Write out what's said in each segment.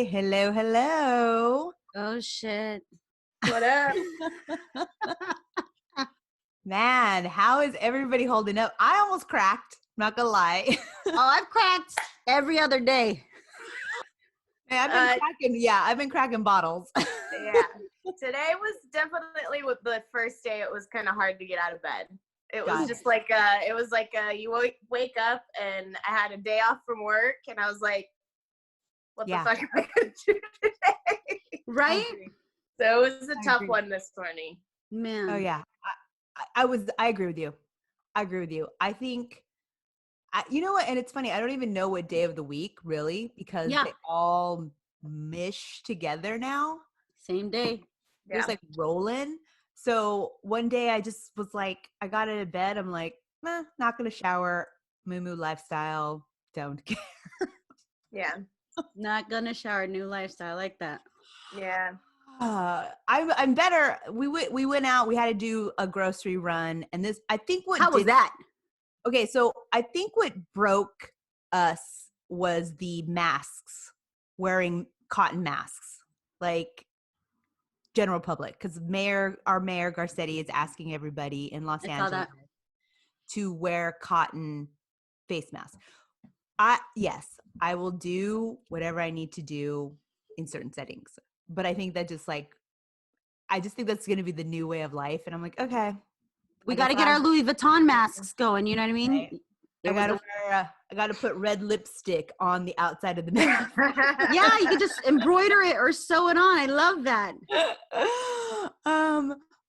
Hello, hello. Oh, shit. What up? Man, how is everybody holding up? I almost cracked, not gonna lie. Oh, I've cracked every other day. Man, I've been cracking bottles. Yeah. Today was definitely with the first day. It was kind of hard to get out of bed. It was just like, you wake up and I had a day off from work and I was like, what the fuck am I going to do today? Right? So it was a tough one this morning. Man. Oh yeah. I agree with you. I think, you know what? And it's funny. I don't even know what day of the week really, because they all mish together now. Same day. It was like rolling. So one day I just was like, I got out of bed. I'm like, not going to shower. Moo lifestyle. Don't care. Yeah. Not going to shower. New lifestyle. I like that. Yeah. I'm better. We went out. We had to do a grocery run. And this, I think How was that? Okay. So I think what broke us was the masks, wearing cotton masks, like general public, because our mayor Garcetti is asking everybody in Los Angeles to wear cotton face masks. Yes, I will do whatever I need to do in certain settings, but I think that I just think that's going to be the new way of life, and I'm like, okay, we got to get our Louis Vuitton masks going. You know what I mean? Right. I got to put red lipstick on the outside of the mask. Yeah, you could just embroider it or sew it on. I love that.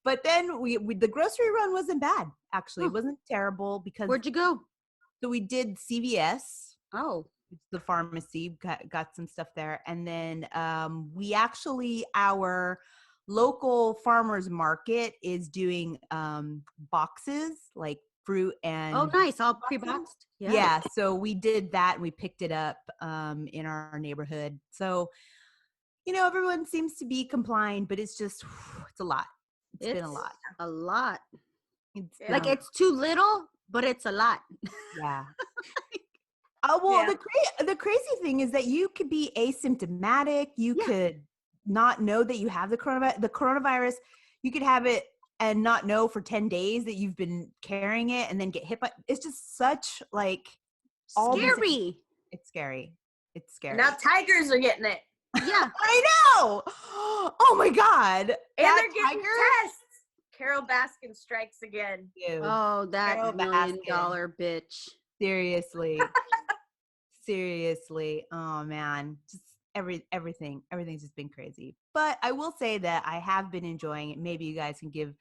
But then we the grocery run wasn't bad, actually. It wasn't terrible because where'd you go? So we did CVS. Oh, the pharmacy, got some stuff there, and then we actually, our local farmers market is doing boxes, like fruit and nice, all pre-boxed. Yeah, so we did that and we picked it up in our neighborhood. So everyone seems to be complying, but it's just it's a lot. It's been a lot. It's too little, but it's a lot. Yeah. Oh, well, the crazy thing is that you could be asymptomatic. You could not know that you have the coronavirus. You could have it and not know for 10 days that you've been carrying it and then get hit by. It's just such scary. It's scary. It's scary. Now tigers are getting it. Yeah. I know. Oh my God. And they're getting tests. Carol Baskin strikes again. Dude. Oh, that Carol $1 million bitch. Seriously. Oh man. Just everything's just been crazy. But I will say that I have been enjoying it. Maybe you guys can give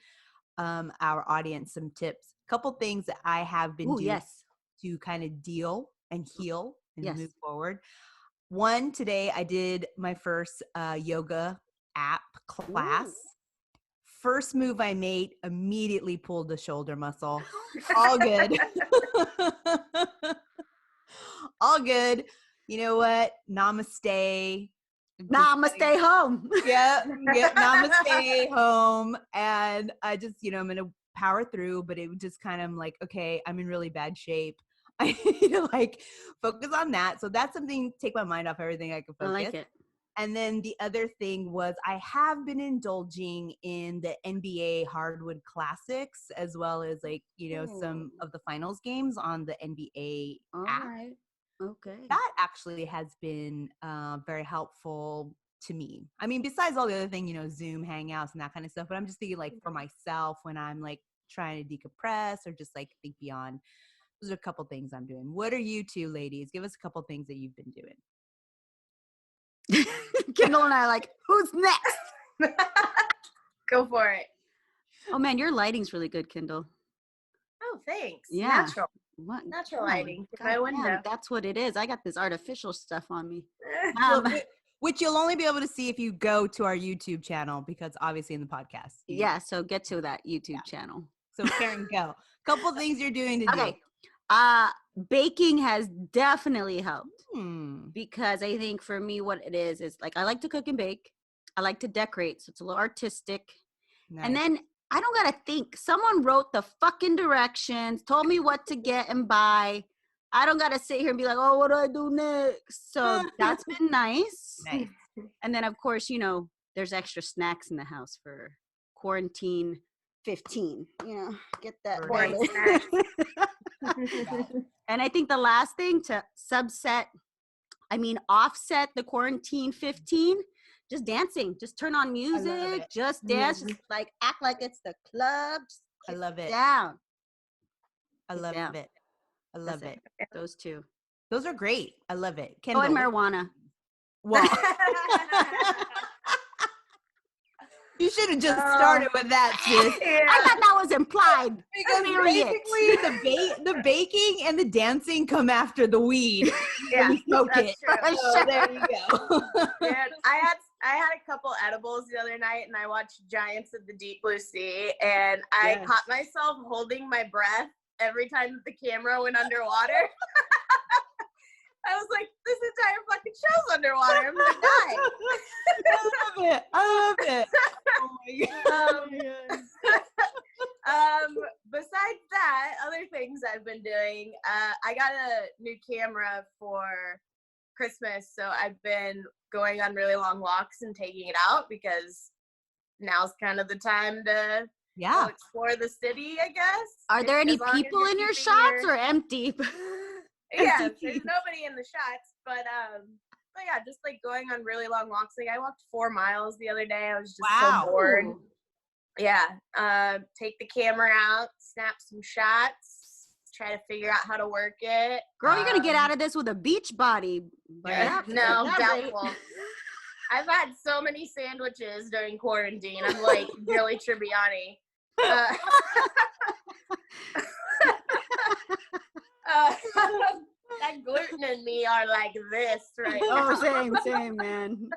our audience some tips. A couple things that I have been doing to kind of deal and heal and move forward. One, today I did my first yoga app class. Ooh. First move I made, immediately pulled the shoulder muscle. All good. All good. You know what? Namaste. Namaste home. Yeah. Namaste home. And I just, I'm going to power through, but it was just kind of like, okay, I'm in really bad shape. I need to focus on that. So that's something, take my mind off everything I can focus. I like it. And then the other thing was I have been indulging in the NBA hardwood classics, as well as some of the finals games on the NBA app. Right. Okay. That actually has been very helpful to me. I mean, besides all the other thing, Zoom hangouts and that kind of stuff, but I'm just thinking for myself when I'm trying to decompress or just think beyond. Those are a couple things I'm doing. What are you two ladies? Give us a couple things that you've been doing. Kendall and I are who's next? Go for it. Oh man, your lighting's really good, Kendall. Oh, thanks. Yeah. Natural. What? Natural lighting. My window. That's what it is. I got this artificial stuff on me. Which you'll only be able to see if you go to our YouTube channel, because obviously in the podcast. Yeah, so get to that YouTube channel. So Karen, go. Couple things you're doing to do. Baking has definitely helped because I think for me what it is I like to cook and bake. I like to decorate, so it's a little artistic. Nice. And then I don't gotta think. Someone wrote the fucking directions, told me what to get and buy. I don't gotta sit here and be like, oh, what do I do next? So that's been nice. And then, of course, you know, there's extra snacks in the house for quarantine 15. You know, get that. Right. And I think the last thing to offset the quarantine 15, just dancing. Just turn on music. Just dance. Just like act like it's the club. I love it. Down. I love it. I love it. Those two. Those are great. I love it. Kendall, and marijuana. Well, you should have just started with that, sis. Yeah. I thought that was implied. Because basically the baking and the dancing come after the weed. Yeah, when you smoke it. True. So there you go. Man, I had a couple edibles the other night, and I watched Giants of the Deep Blue Sea, and I caught myself holding my breath every time that the camera went underwater. I was like, this entire fucking show's underwater. I'm gonna die. I love it. Oh my God. Besides that, other things I've been doing, I got a new camera for Christmas, so I've been going on really long walks and taking it out because now's kind of the time to go explore the city, I guess. Are there any people in your shots or empty? Yeah, there's nobody in the shots, but yeah, just like going on really long walks. Like I walked 4 miles the other day. I was just so bored. Yeah, take the camera out, snap some shots, try to figure out how to work it. Girl, you're gonna get out of this with a beach body. No, doubtful. I've had so many sandwiches during quarantine. I'm like Billy Tribbiani. That gluten in me are like this right now. Oh, same, man.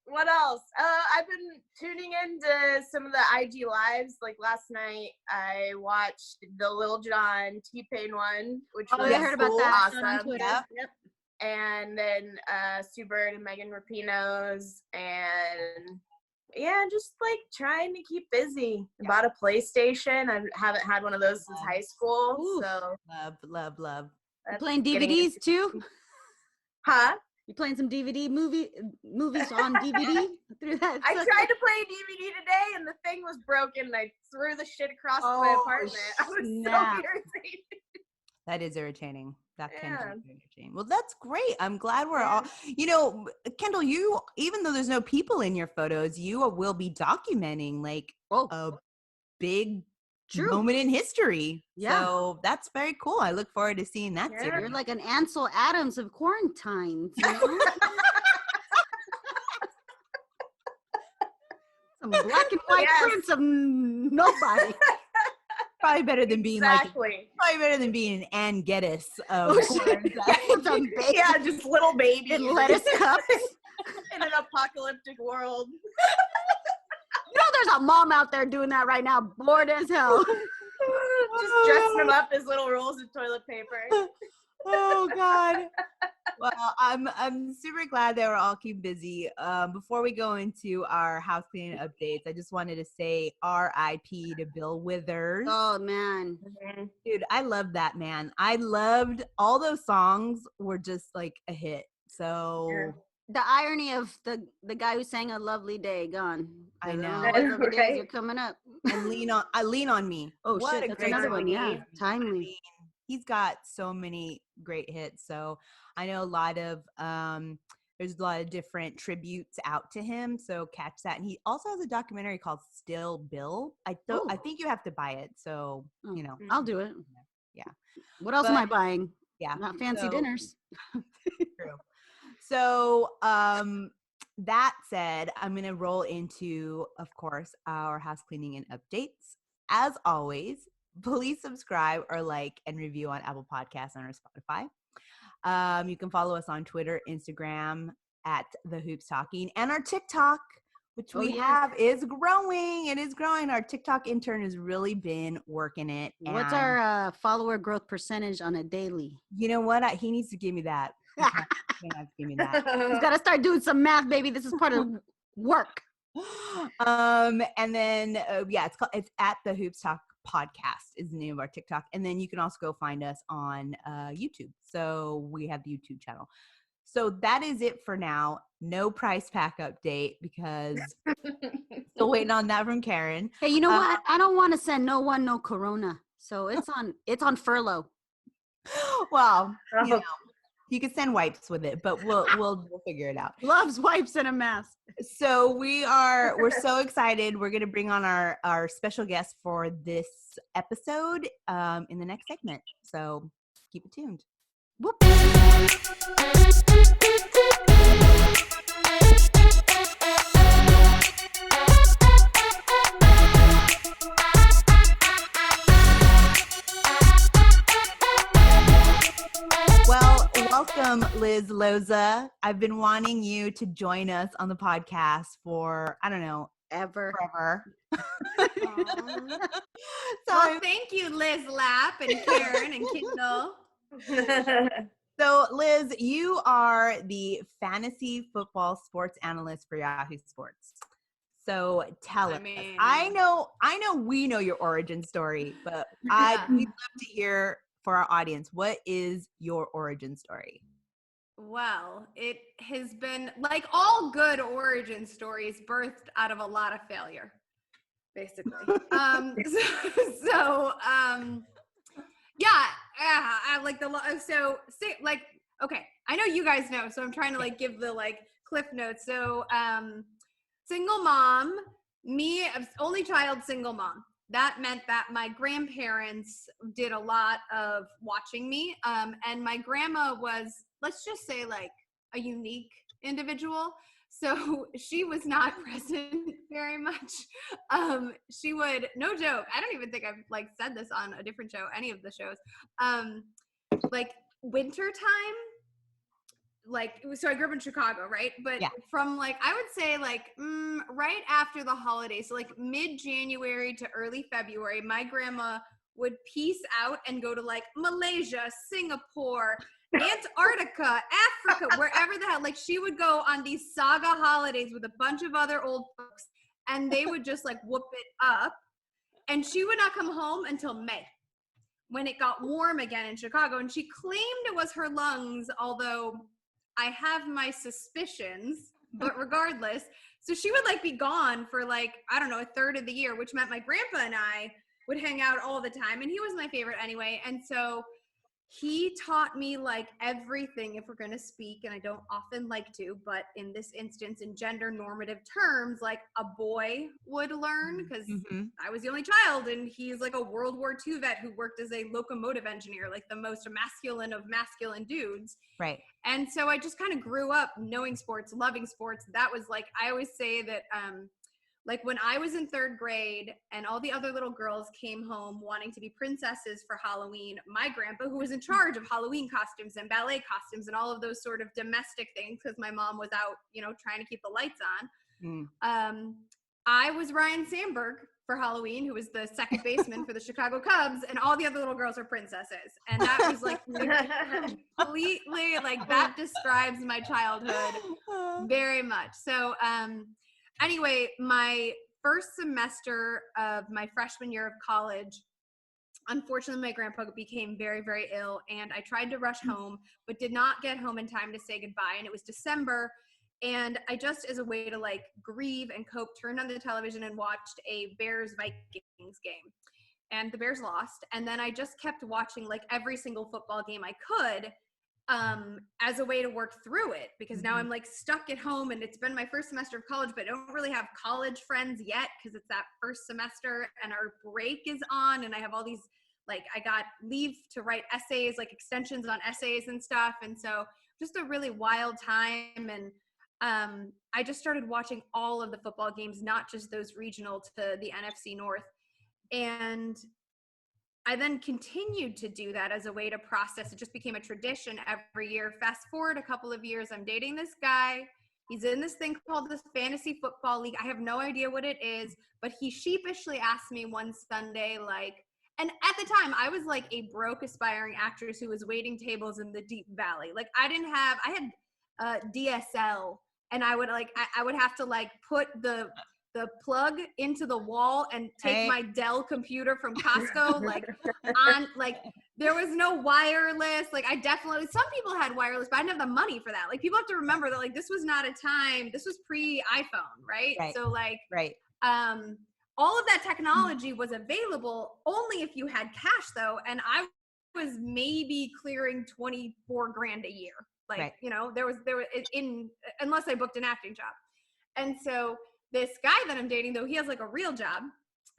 What else? I've been tuning into some of the IG lives. Like last night, I watched the Lil Jon T-Pain one, which was I heard about that awesome. on Twitter. Yep. And then Sue Bird and Megan Rapinoe's, and yeah, just like trying to keep busy. Bought a PlayStation. I haven't had one of those since high school. Ooh. So love. You playing DVDs too? Huh? You playing some movies on DVD through that? I tried to play DVD today, and the thing was broken. And I threw the shit across my apartment. I was so irritated. That is irritating. That can be irritating. Well, that's great. I'm glad we're all, Kendall, you, even though there's no people in your photos, you will be documenting like a big moment in history. Yeah. So that's very cool. I look forward to seeing that series. You're like an Ansel Adams of quarantine. You know? Some black and white prints of nobody. Probably better than being an Ann Geddes of yeah, just little baby in lettuce cups in an apocalyptic world. You know, there's a mom out there doing that right now, bored as hell. Just dressing them up as little rolls of toilet paper. Oh God. Well, I'm super glad that we're all keep busy. Before we go into our house cleaning updates, I just wanted to say R.I.P. to Bill Withers. Oh man, dude, I love that man. I loved all those songs were just like a hit. So the irony of the guy who sang "A Lovely Day" gone. I know. Lovely days are coming up. And lean on me. Oh what shit, that's another one. Yeah, timely. I mean, he's got so many great hits. So I know there's a lot of different tributes out to him. So catch that. And he also has a documentary called Still Bill. I think you have to buy it. So, I'll do it. Yeah. What else am I buying? Yeah. Not fancy dinners. True. So, that said, I'm going to roll into, of course, our house cleaning and updates. As always, please subscribe or like and review on Apple Podcasts and or Spotify. You can follow us on Twitter, Instagram at The Hoops Talking, and our TikTok, which we have is growing. It is growing. Our TikTok intern has really been working it. What's our follower growth percentage on a daily? You know what? He needs to give me that. He has to give me that. He's got to start doing some math, baby. This is part of work. And then it's at The Hoops Talk Podcast is the name of our TikTok, and then you can also go find us on YouTube. So we have the YouTube channel. So that is it for now. No price pack update because still waiting on that from Karen. Hey, you know what? I don't want to send no one no Corona. So it's on furlough. Well, you can send wipes with it, but we'll figure it out. Gloves, wipes, and a mask. So we're so excited. We're gonna bring on our special guest for this episode in the next segment. So keep it tuned. Whoop. Well, welcome, Liz Loza. I've been wanting you to join us on the podcast for, I don't know, forever. So thank you, Liz Lapp and Karen and Kindle. So, Liz, you are the fantasy football sports analyst for Yahoo Sports. So tell us. I know we know your origin story, but we'd love to hear for our audience, what is your origin story? Well, it has been like all good origin stories birthed out of a lot of failure, basically. I like okay, I know you guys know, so I'm trying to like give the like cliff notes. So single mom, me, only child, single mom. That meant that my grandparents did a lot of watching me. And my grandma was, let's just say, like a unique individual. So she was not present very much. She would, no joke, I don't even think I've like said this on a different show, any of the shows. Like winter time, so I grew up in Chicago, right? But from like, I would say like right after the holidays, so like mid-January to early February, my grandma would peace out and go to like Malaysia, Singapore, Antarctica, Africa, wherever the hell. Like she would go on these saga holidays with a bunch of other old folks and they would just like whoop it up. And she would not come home until May when it got warm again in Chicago. And she claimed it was her lungs, although I have my suspicions, but regardless. So she would like be gone for like, I don't know, a third of the year, which meant my grandpa and I would hang out all the time. And he was my favorite anyway. And so he taught me like everything, if we're going to speak, and I don't often like to, but in this instance, in gender normative terms, like a boy would learn, because I was the only child and he's like a World War II vet who worked as a locomotive engineer, like the most masculine of masculine dudes. Right. And so I just kind of grew up knowing sports, loving sports. That was like, I always say that, like when I was in third grade and all the other little girls came home wanting to be princesses for Halloween, my grandpa, who was in charge of Halloween costumes and ballet costumes and all of those sort of domestic things, because my mom was out, trying to keep the lights on. I was Ryan Sandberg for Halloween, who was the second baseman for the Chicago Cubs, and all the other little girls are princesses. And that was like completely, like that describes my childhood very much. So, anyway, my first semester of my freshman year of college, unfortunately, my grandpa became very, very ill, and I tried to rush home, but did not get home in time to say goodbye. And it was December, and I just, as a way to like grieve and cope, turned on the television and watched a Bears-Vikings game. And the Bears lost. And then I just kept watching like every single football game I could, as a way to work through it, because now I'm like stuck at home and it's been my first semester of college, but I don't really have college friends yet because it's that first semester and our break is on and I have all these, like I got leave to write essays, like extensions on essays and stuff. And so just a really wild time. And I just started watching all of the football games, not just those regional to the NFC North. And I then continued to do that as a way to process. It just became a tradition every year. Fast forward a couple of years, I'm dating this guy. He's in this thing called this fantasy football league. I have no idea what it is, but he sheepishly asked me one Sunday, like, and at the time I was like a broke aspiring actress who was waiting tables in the Deep Valley. Like I had DSL, and I would have to like put the plug into the wall and take my Dell computer from Costco, like on, like There was no wireless. Like some people had wireless, but I didn't have the money for that. Like people have to remember that like this was not a time, this was pre-iPhone, right? So like, all of that technology was available only if you had cash though. And I was maybe clearing 24 grand a year. Like, you know, there was unless I booked an acting job. And so this guy that I'm dating though, he has like a real job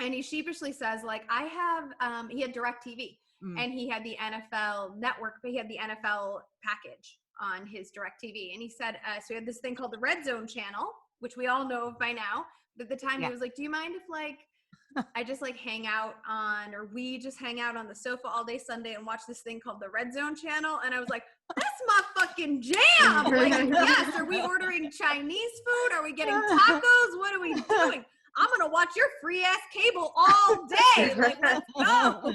and he sheepishly says like, I have, he had DirecTV. And he had the NFL network, but he had the NFL package on his DirecTV. And he said, so he had this thing called the Red Zone channel, which we all know of by now. But at the time he was like, do you mind if like, I just like hang out on, or we just hang out on the sofa all day Sunday and watch this thing called the Red Zone channel? And I was like, that's my fucking jam. Like, yes, are we ordering Chinese food? Are we getting tacos? What are we doing? I'm going to watch your free ass cable all day. Like, let's go.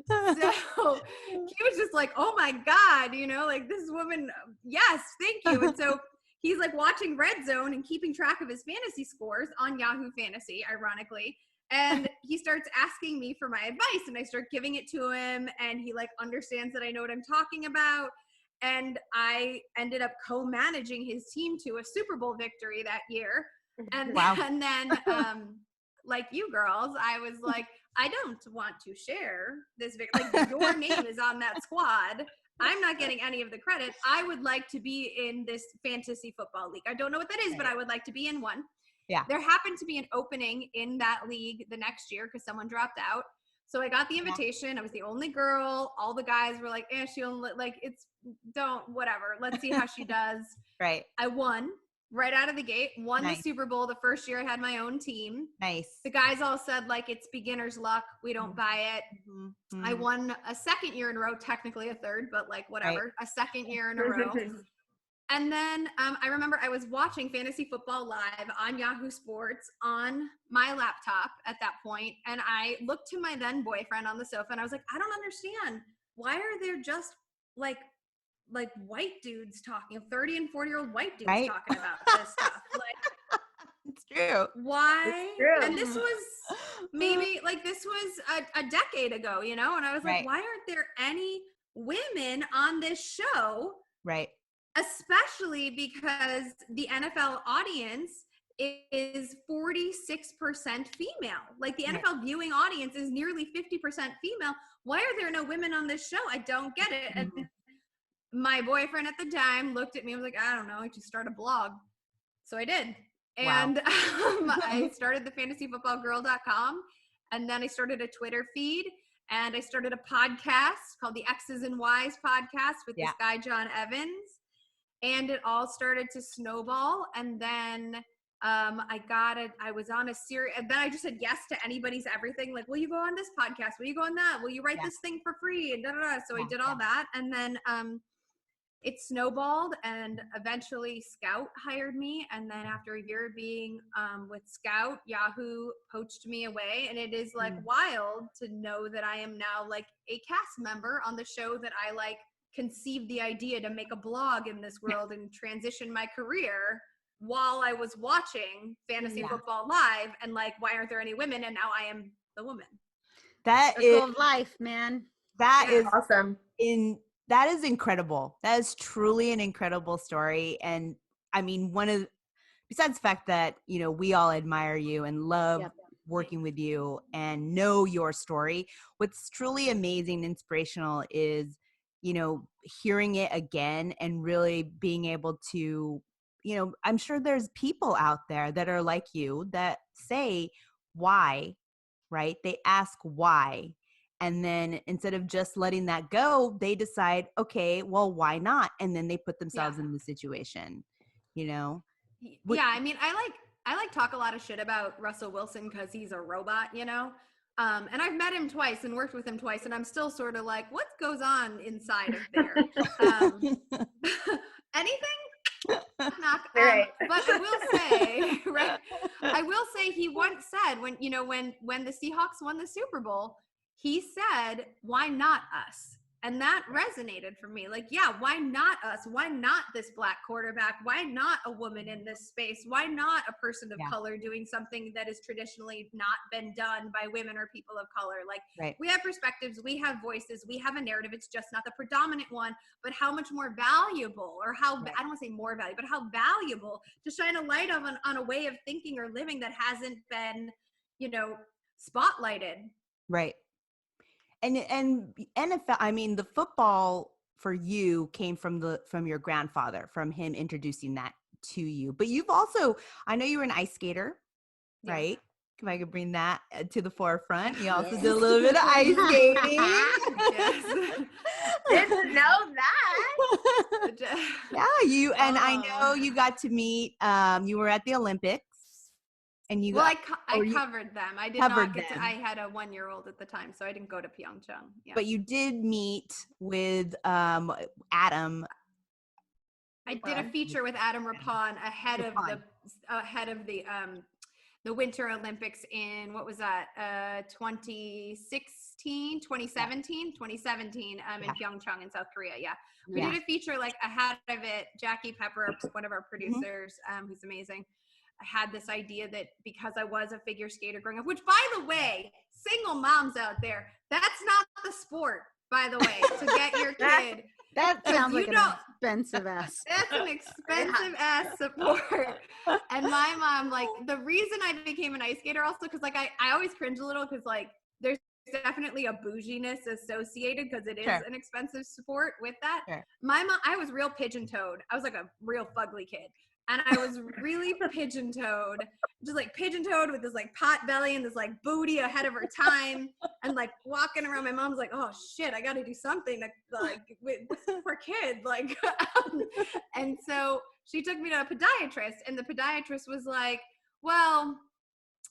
So he was just like, oh my God, you know, like this woman, yes, thank you. And so he's like watching Red Zone and keeping track of his fantasy scores on Yahoo Fantasy, ironically. And he starts asking me for my advice and I start giving it to him and he like understands that I know what I'm talking about. And I ended up co-managing his team to a Super Bowl victory that year. And then like you girls, I was like, I don't want to share this like your name is on that squad. I'm not getting any of the credit. I would like to be in this fantasy football league. I don't know what that is, but I would like to be in one. Yeah. There happened to be an opening in that league the next year because someone dropped out. So I got the invitation. I was the only girl. All the guys were like, she only like whatever. Let's see how she does. Right. I won. Right out of the gate, won the Super Bowl the first year I had my own team. Nice. The guys all said, like, it's beginner's luck. We don't buy it. Mm-hmm. I won a second year in a row, technically a third, but like whatever, a second year in a row. And then I remember I was watching fantasy football live on Yahoo Sports on my laptop at that point, and I looked to my then boyfriend on the sofa, and I was like, I don't understand. Why are there just like white dudes talking, 30 and 40-year-old white dudes talking about this stuff? Like, it's true. Why? It's true. And this was maybe like this was a decade ago, you know? And I was like, why aren't there any women on this show? Right. Especially because the NFL audience is 46% female. Like the NFL viewing audience is nearly 50% female. Why are there no women on this show? I don't get it. And my boyfriend at the time looked at me and was like, I don't know, I should start a blog. So I did. And I started the fantasyfootballgirl.com. And then I started a Twitter feed. And I started a podcast called the X's and Y's podcast with this guy, John Evans. And it all started to snowball. And then I was on a series, and then I just said yes to anybody's everything. Like, will you go on this podcast? Will you go on that? Will you write this thing for free? And So I did all that. And then it snowballed, and eventually Scout hired me. And then after a year being with Scout, Yahoo poached me away. And it is like wild to know that I am now like a cast member on the show that I like conceived the idea to make a blog in this world and transition my career while I was watching Fantasy Football Live, and like, why aren't there any women? And now I am the woman. That is life, man. That is awesome. That is incredible. That is truly an incredible story. And I mean, besides the fact that, you know, we all admire you and love working with you and know your story, what's truly amazing, inspirational is, you know, hearing it again and really being able to, you know, I'm sure there's people out there that are like you that say why, right? They ask why. And then instead of just letting that go, they decide, okay, well, why not? And then they put themselves in the situation, you know? I mean, I like talk a lot of shit about Russell Wilson because he's a robot, you know? And I've met him twice and worked with him twice, and I'm still sort of like, what goes on inside of there? Anything? But I will say, I will say he once said when the Seahawks won the Super Bowl, he said, why not us? And that resonated for me. Like, yeah, why not us? Why not this Black quarterback? Why not a woman in this space? Why not a person of color doing something that has traditionally not been done by women or people of color? Like, we have perspectives, we have voices, we have a narrative. It's just not the predominant one, but how much more valuable, or how, I don't want to say more valuable, but how valuable to shine a light on a way of thinking or living that hasn't been, you know, spotlighted. Right. And NFL, I mean, the football for you came from your grandfather, from him introducing that to you. But you've also, I know you were an ice skater, right? If I could bring that to the forefront. You also did a little bit of ice skating. Didn't know that. Yeah, you and I know you got to meet. You were at the Olympics. And you I covered them. I did not get to. I had a 1-year-old at the time, so I didn't go to Pyeongchang. Yeah. But you did meet with Adam. I did a feature with Adam Rapon ahead of the Winter Olympics in, what was that? 2017 in Pyeongchang in South Korea. Yeah. We did a feature like ahead of it. Jackie Pepper, one of our producers, who's amazing, had this idea that because I was a figure skater growing up, which, by the way, single moms out there, that's not the sport, by the way, to get your kid. That sounds like an expensive ass. That's an expensive ass sport. And my mom, like, the reason I became an ice skater also, because like I always cringe a little, because like there's definitely a bouginess associated, because it is an expensive sport with that. My mom, I was real pigeon-toed. I was like a real fugly kid. And I was really pigeon-toed, just like pigeon-toed with this like pot belly and this like booty ahead of her time, and like walking around. My mom's like, "Oh shit, I got to do something to like with for kid." Like, and so she took me to a podiatrist, and the podiatrist was like, "Well,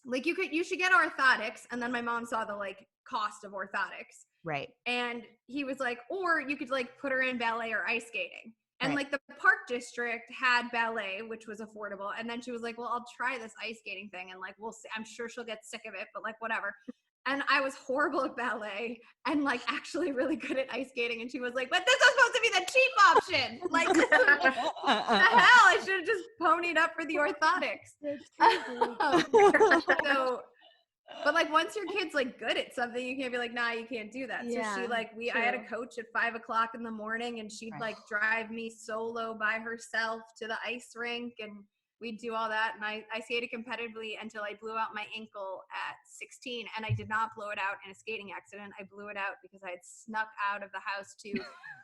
like you should get orthotics." And then my mom saw the like cost of orthotics, right? And he was like, "Or you could like put her in ballet or ice skating." And like the Park District had ballet, which was affordable. And then she was like, "Well, I'll try this ice skating thing. And like, we'll see. I'm sure she'll get sick of it, but like, whatever." And I was horrible at ballet and like actually really good at ice skating. And she was like, "But this is supposed to be the cheap option. Like, the hell, I should have just ponied up for the orthotics." But like once your kid's like good at something, you can't be like, "Nah, you can't do that." So she like, I had a coach at 5 o'clock in the morning, and she'd like drive me solo by herself to the ice rink, and we'd do all that. And I skated competitively until I blew out my ankle at 16. And I did not blow it out in a skating accident. I blew it out because I had snuck out of the house to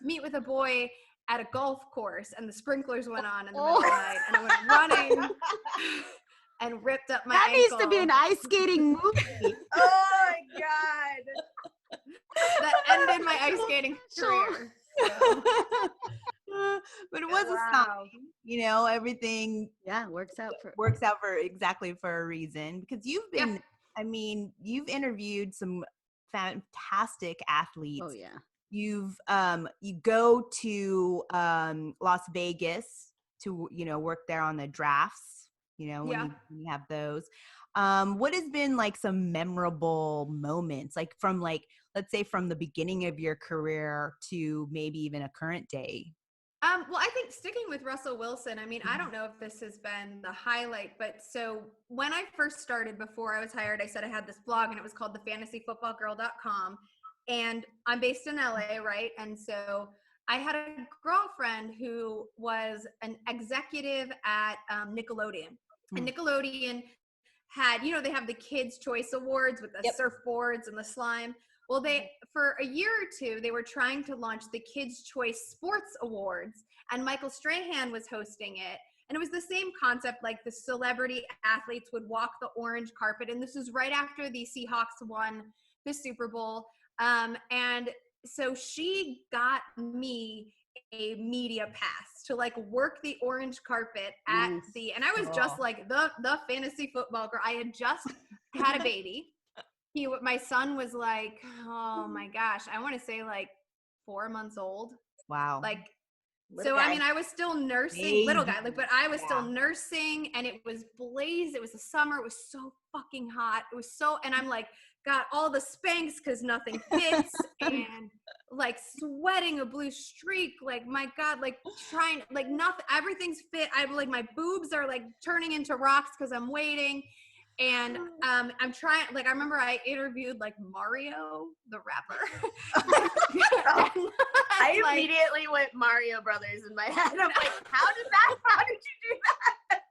meet with a boy at a golf course, and the sprinklers went on in the middle of the night, and I went running and ripped up my ankle. That needs to be an ice skating movie. Oh my God. That ended my ice skating career. So. But it was a sign, you know, everything works out for exactly for a reason, because you've been, I mean, you've interviewed some fantastic athletes. Oh yeah. You go to Las Vegas to, you know, work there on the drafts. You know, when you have those. What has been like some memorable moments, like from like, let's say from the beginning of your career to maybe even a current day? Well, I think sticking with Russell Wilson, I mean, I don't know if this has been the highlight, but so when I first started, before I was hired, I said I had this blog, and it was called thefantasyfootballgirl.com. And I'm based in LA, right? And so I had a girlfriend who was an executive at Nickelodeon. And Nickelodeon had, you know, they have the Kids' Choice Awards with the surfboards and the slime. Well, for a year or two, they were trying to launch the Kids' Choice Sports Awards, and Michael Strahan was hosting it. And it was the same concept, like the celebrity athletes would walk the orange carpet. And this was right after the Seahawks won the Super Bowl. And so she got me a media pass to like work the orange carpet at and I was just like the fantasy football girl. I had just had a baby. My son was like, oh my gosh, I want to say like 4 months old. Wow. Like, so I mean, I was still nursing, little guy, like, but I was still nursing, and it was it was the summer. It was so fucking hot. It was so, and I'm like, got all the Spanx because nothing fits and like sweating a blue streak. Like, my God, like trying, like nothing, everything's fit. I'm like, my boobs are like turning into rocks because I'm waiting. And I'm trying, like, I remember I interviewed like Mario, the rapper. I immediately went Mario Brothers in my head. I'm like, how did you do that?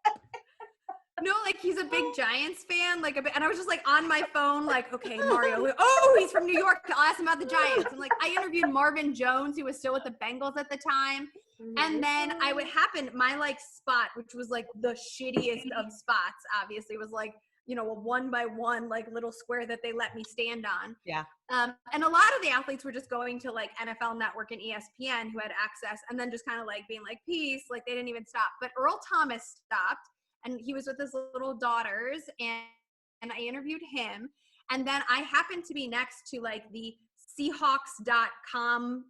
No, like he's a big Giants fan, like, and I was just like on my phone, like, okay, Mario. Oh, he's from New York. I'll ask him about the Giants. And like, I interviewed Marvin Jones, who was still with the Bengals at the time. And then my like spot, which was like the shittiest of spots, obviously, was like, you know, a 1x1 like little square that they let me stand on. Yeah. And a lot of the athletes were just going to like NFL Network and ESPN who had access, and then just kind of like being like, peace, like they didn't even stop. But Earl Thomas stopped, and he was with his little daughters, and I interviewed him. And then I happened to be next to like the Seahawks.com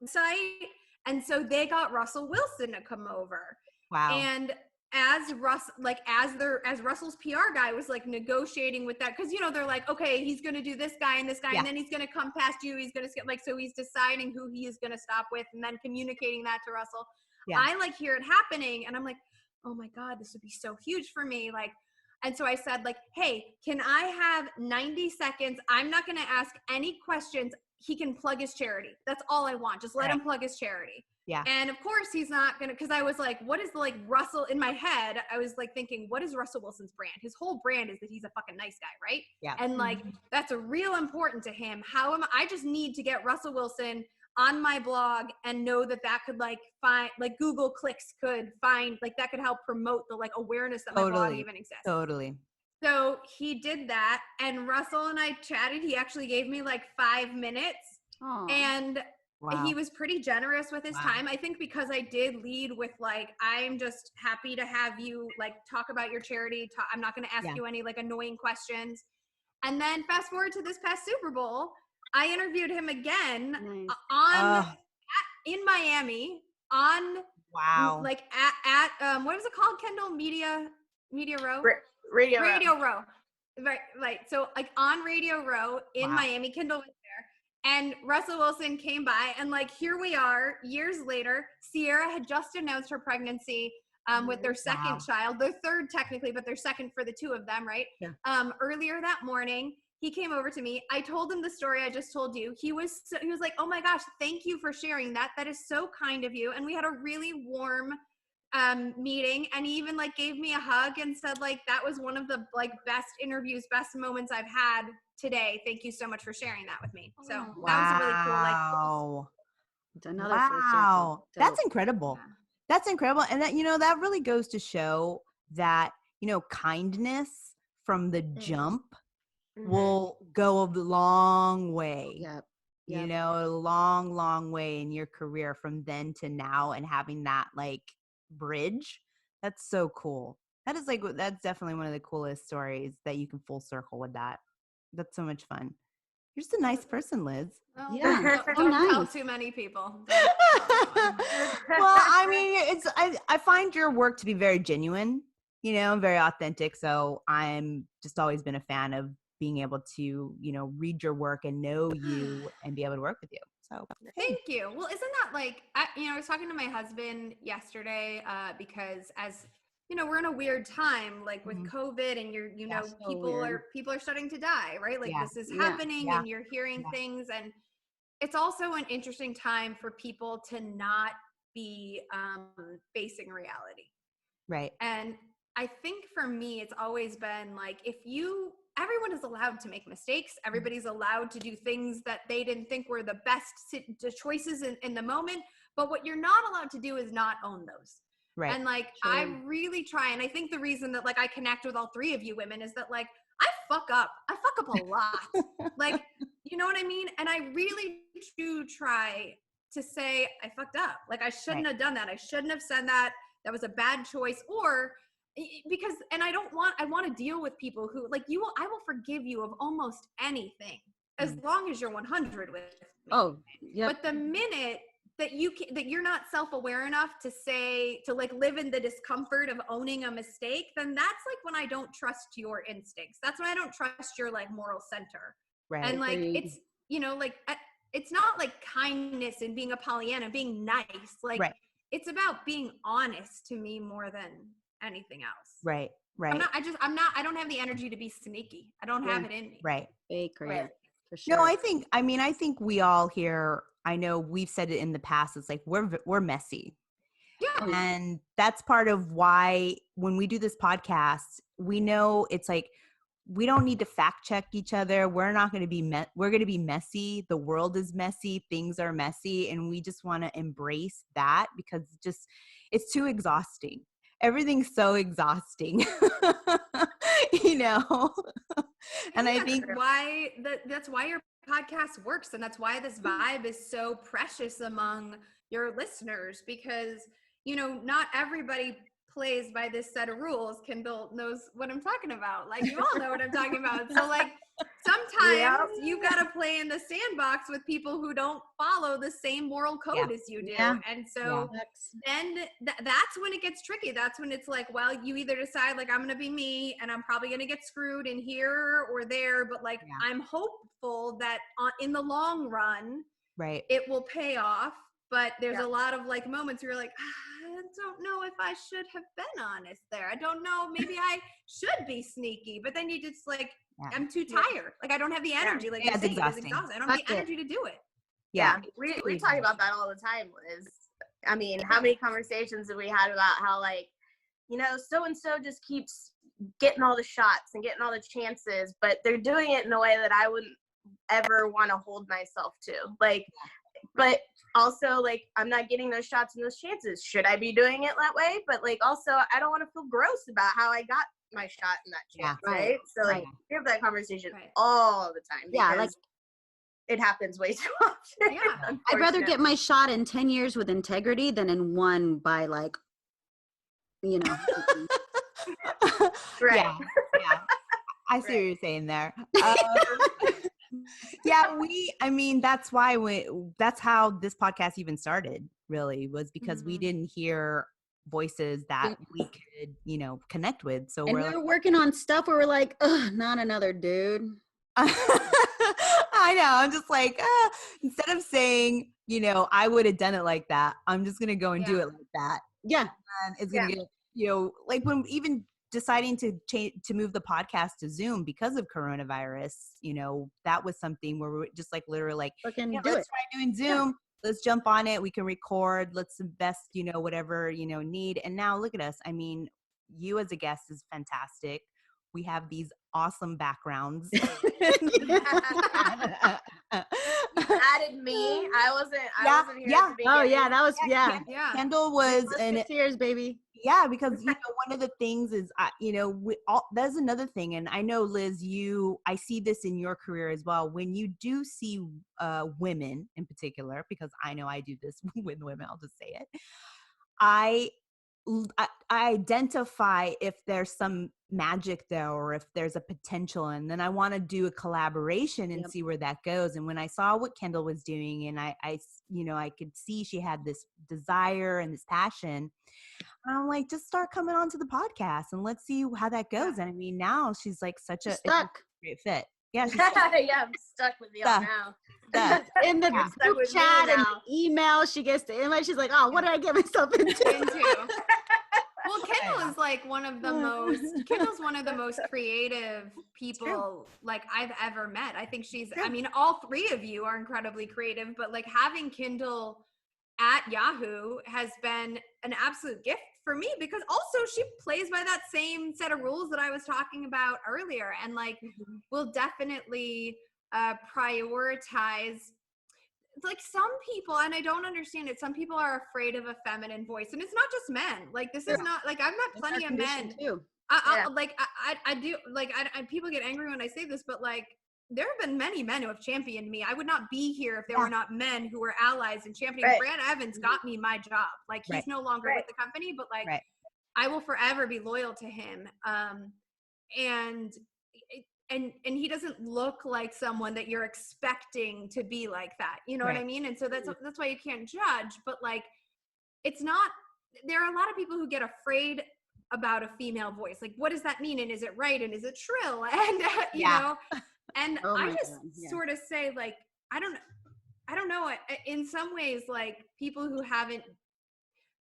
site. And so they got Russell Wilson to come over. Wow. And as Russell's PR guy was like negotiating with that, because you know they're like, okay, he's gonna do this guy and this guy, and then he's gonna come past you, he's gonna skip, like, so he's deciding who he is gonna stop with and then communicating that to Russell. I like hear it happening and I'm like, oh my God, this would be so huge for me. Like, and so I said like, hey, can I have 90 seconds? I'm not gonna ask any questions. He can plug his charity. That's all I want. Just let him plug his charity. Yeah. And of course he's not going to, because I was like, what is like Russell in my head? I was like thinking, what is Russell Wilson's brand? His whole brand is that he's a fucking nice guy, right? Yeah. And like, that's a real important to him. I just need to get Russell Wilson on my blog and know that could like find, like Google clicks could find, like that could help promote the like awareness that my blog even exists. Totally. So he did that, and Russell and I chatted. He actually gave me like 5 minutes. Aww. And he was pretty generous with his time. I think because I did lead with like, I'm just happy to have you like talk about your charity. I'm not going to ask you any like annoying questions. And then fast forward to this past Super Bowl, I interviewed him again in Miami on like at what is it called, Kendall? Media Row? Radio Row. Right. So like on Radio Row in Miami, Kendall was there. And Russell Wilson came by, and like, here we are years later. Sierra had just announced her pregnancy with their second child, their third technically, but their second for the two of them, right? Yeah. Earlier that morning, he came over to me. I told him the story I just told you. He was like, oh my gosh, thank you for sharing that. That is so kind of you. And we had a really warm meeting, and he even like gave me a hug and said like, that was one of the like best interviews, best moments I've had today. Thank you so much for sharing that with me. So that was a really cool, like, another full circle. That's incredible. Yeah. That's incredible. And that, you know, that really goes to show that, you know, kindness from the jump will go a long way. Yep. You know, a long, long way in your career from then to now, and having that like bridge. That's so cool. That's definitely one of the coolest stories that you can full circle with that. That's so much fun. You're just a nice person, Liz. Oh, yeah. Don't tell too many people. Well, I mean, I find your work to be very genuine, you know, and very authentic. So I'm just always been a fan of being able to, you know, read your work and know you and be able to work with you. So thank you. Well, isn't that like, I was talking to my husband yesterday because as you know, we're in a weird time, like with COVID, and people are starting to die, right? Like this is happening, and you're hearing things, and it's also an interesting time for people to not be facing reality. Right. And I think for me, it's always been like, everyone is allowed to make mistakes. Everybody's allowed to do things that they didn't think were the best choices in the moment. But what you're not allowed to do is not own those. Right. And like, I really try. And I think the reason that like I connect with all three of you women is that like, I fuck up a lot. Like, you know what I mean? And I really do try to say, I fucked up. Like, I shouldn't have done that. I shouldn't have said that. That was a bad choice. Or because, and I want to deal with people who like I will forgive you of almost anything as long as you're 100 with me. Oh, yeah. But the minute that you're not self-aware enough to like live in the discomfort of owning a mistake, then that's like when I don't trust your instincts. That's when I don't trust your like moral center. Right. And like, it's, you know, like, it's not like kindness and being a Pollyanna, being nice. Like, right. It's about being honest to me more than anything else. Right. Right. I don't have the energy to be sneaky. I don't have it in me. Right. Fake, Right. for sure. No, I think we all here, I know we've said it in the past, it's like we're messy. Yeah. And that's part of why when we do this podcast, we know it's like we don't need to fact check each other. We're not going to be we're going to be messy. The world is messy, things are messy, and we just want to embrace that because it's too exhausting. Everything's so exhausting. You know. And I think that's why your podcast works, and that's why this vibe is so precious among your listeners, because you know not everybody plays by this set of rules. Kendall knows what I'm talking about. Like, you all know what I'm talking about. So like sometimes you got to play in the sandbox with people who don't follow the same moral code as you do. Yeah. And so then that's when it gets tricky. That's when it's like, well, you either decide like, I'm going to be me and I'm probably going to get screwed in here or there. But like, I'm hopeful that in the long run, it will pay off. But there's a lot of like moments where you're like, I don't know if I should have been honest there. I don't know. Maybe I should be sneaky. But then you just like, I'm too tired. Like, I don't have the energy. Like, it's exhausting. I don't have the energy to do it. Yeah. We talk about that all the time, Liz. I mean, how many conversations have we had about how, like, you know, so-and-so just keeps getting all the shots and getting all the chances, but they're doing it in a way that I wouldn't ever want to hold myself to. Like, but also, like, I'm not getting those shots and those chances. Should I be doing it that way? But, like, also, I don't want to feel gross about how I got my shot and that chance, right? So, like, we have that conversation all the time. Yeah, like, it happens way too often. Yeah. I'd rather get my shot in 10 years with integrity than in one by, like, you know. Yeah. I see what you're saying there. I mean, that's why that's how this podcast even started, really, was because we didn't hear voices that we could, you know, connect with. So and we're working on stuff where we're like, ugh, not another dude. I know. I'm just like, instead of saying, you know, I would have done it like that, I'm just going to go and do it like that. Yeah. And it's going to get, you know, like when even deciding to move the podcast to Zoom because of coronavirus, you know, that was something where we're just like literally like, let's try doing Zoom. Yeah. Let's jump on it. We can record. Let's invest, you know, whatever, you know, need. And now look at us. I mean, you as a guest is fantastic. We have these awesome backgrounds. You added me. I wasn't here at the beginning. Oh yeah, that was Kendall was tears, baby. Yeah, because you know one of the things is you know that's another thing, and I know Liz, I see this in your career as well. When you do see women in particular, because I know I do this with women, I'll just say it. I identify if there's some magic there or if there's a potential, and then I want to do a collaboration and see where that goes. And when I saw what Kendall was doing, and I you know, I could see she had this desire and this passion, and I'm like, just start coming onto the podcast and let's see how that goes. And I mean, now she's like such a great fit. Yeah, she's I'm stuck with y'all now. In the group chat and email, she gets the invite. She's like, "Oh, what did I get myself into?" Well, Kendall's one of the most creative people like I've ever met. I think I mean, all three of you are incredibly creative, but like having Kendall at Yahoo has been an absolute gift for me, because also she plays by that same set of rules that I was talking about earlier, and like will definitely prioritize, like, some people, and I don't understand it, some people are afraid of a feminine voice, and it's not just men. Like, this is not like, I've met plenty of men too. I do, like, people get angry when I say this, but like there have been many men who have championed me. I would not be here if there were not men who were allies and championing. Brad Evans got me my job. Like, he's no longer with the company, but like I will forever be loyal to him. And he doesn't look like someone that you're expecting to be like that. You know what I mean? And so that's why you can't judge. But like, it's not, there are a lot of people who get afraid about a female voice. Like, what does that mean? And is it right? And is it shrill? And, you know, And I just sort of say, like, I don't know. In some ways, like, people who haven't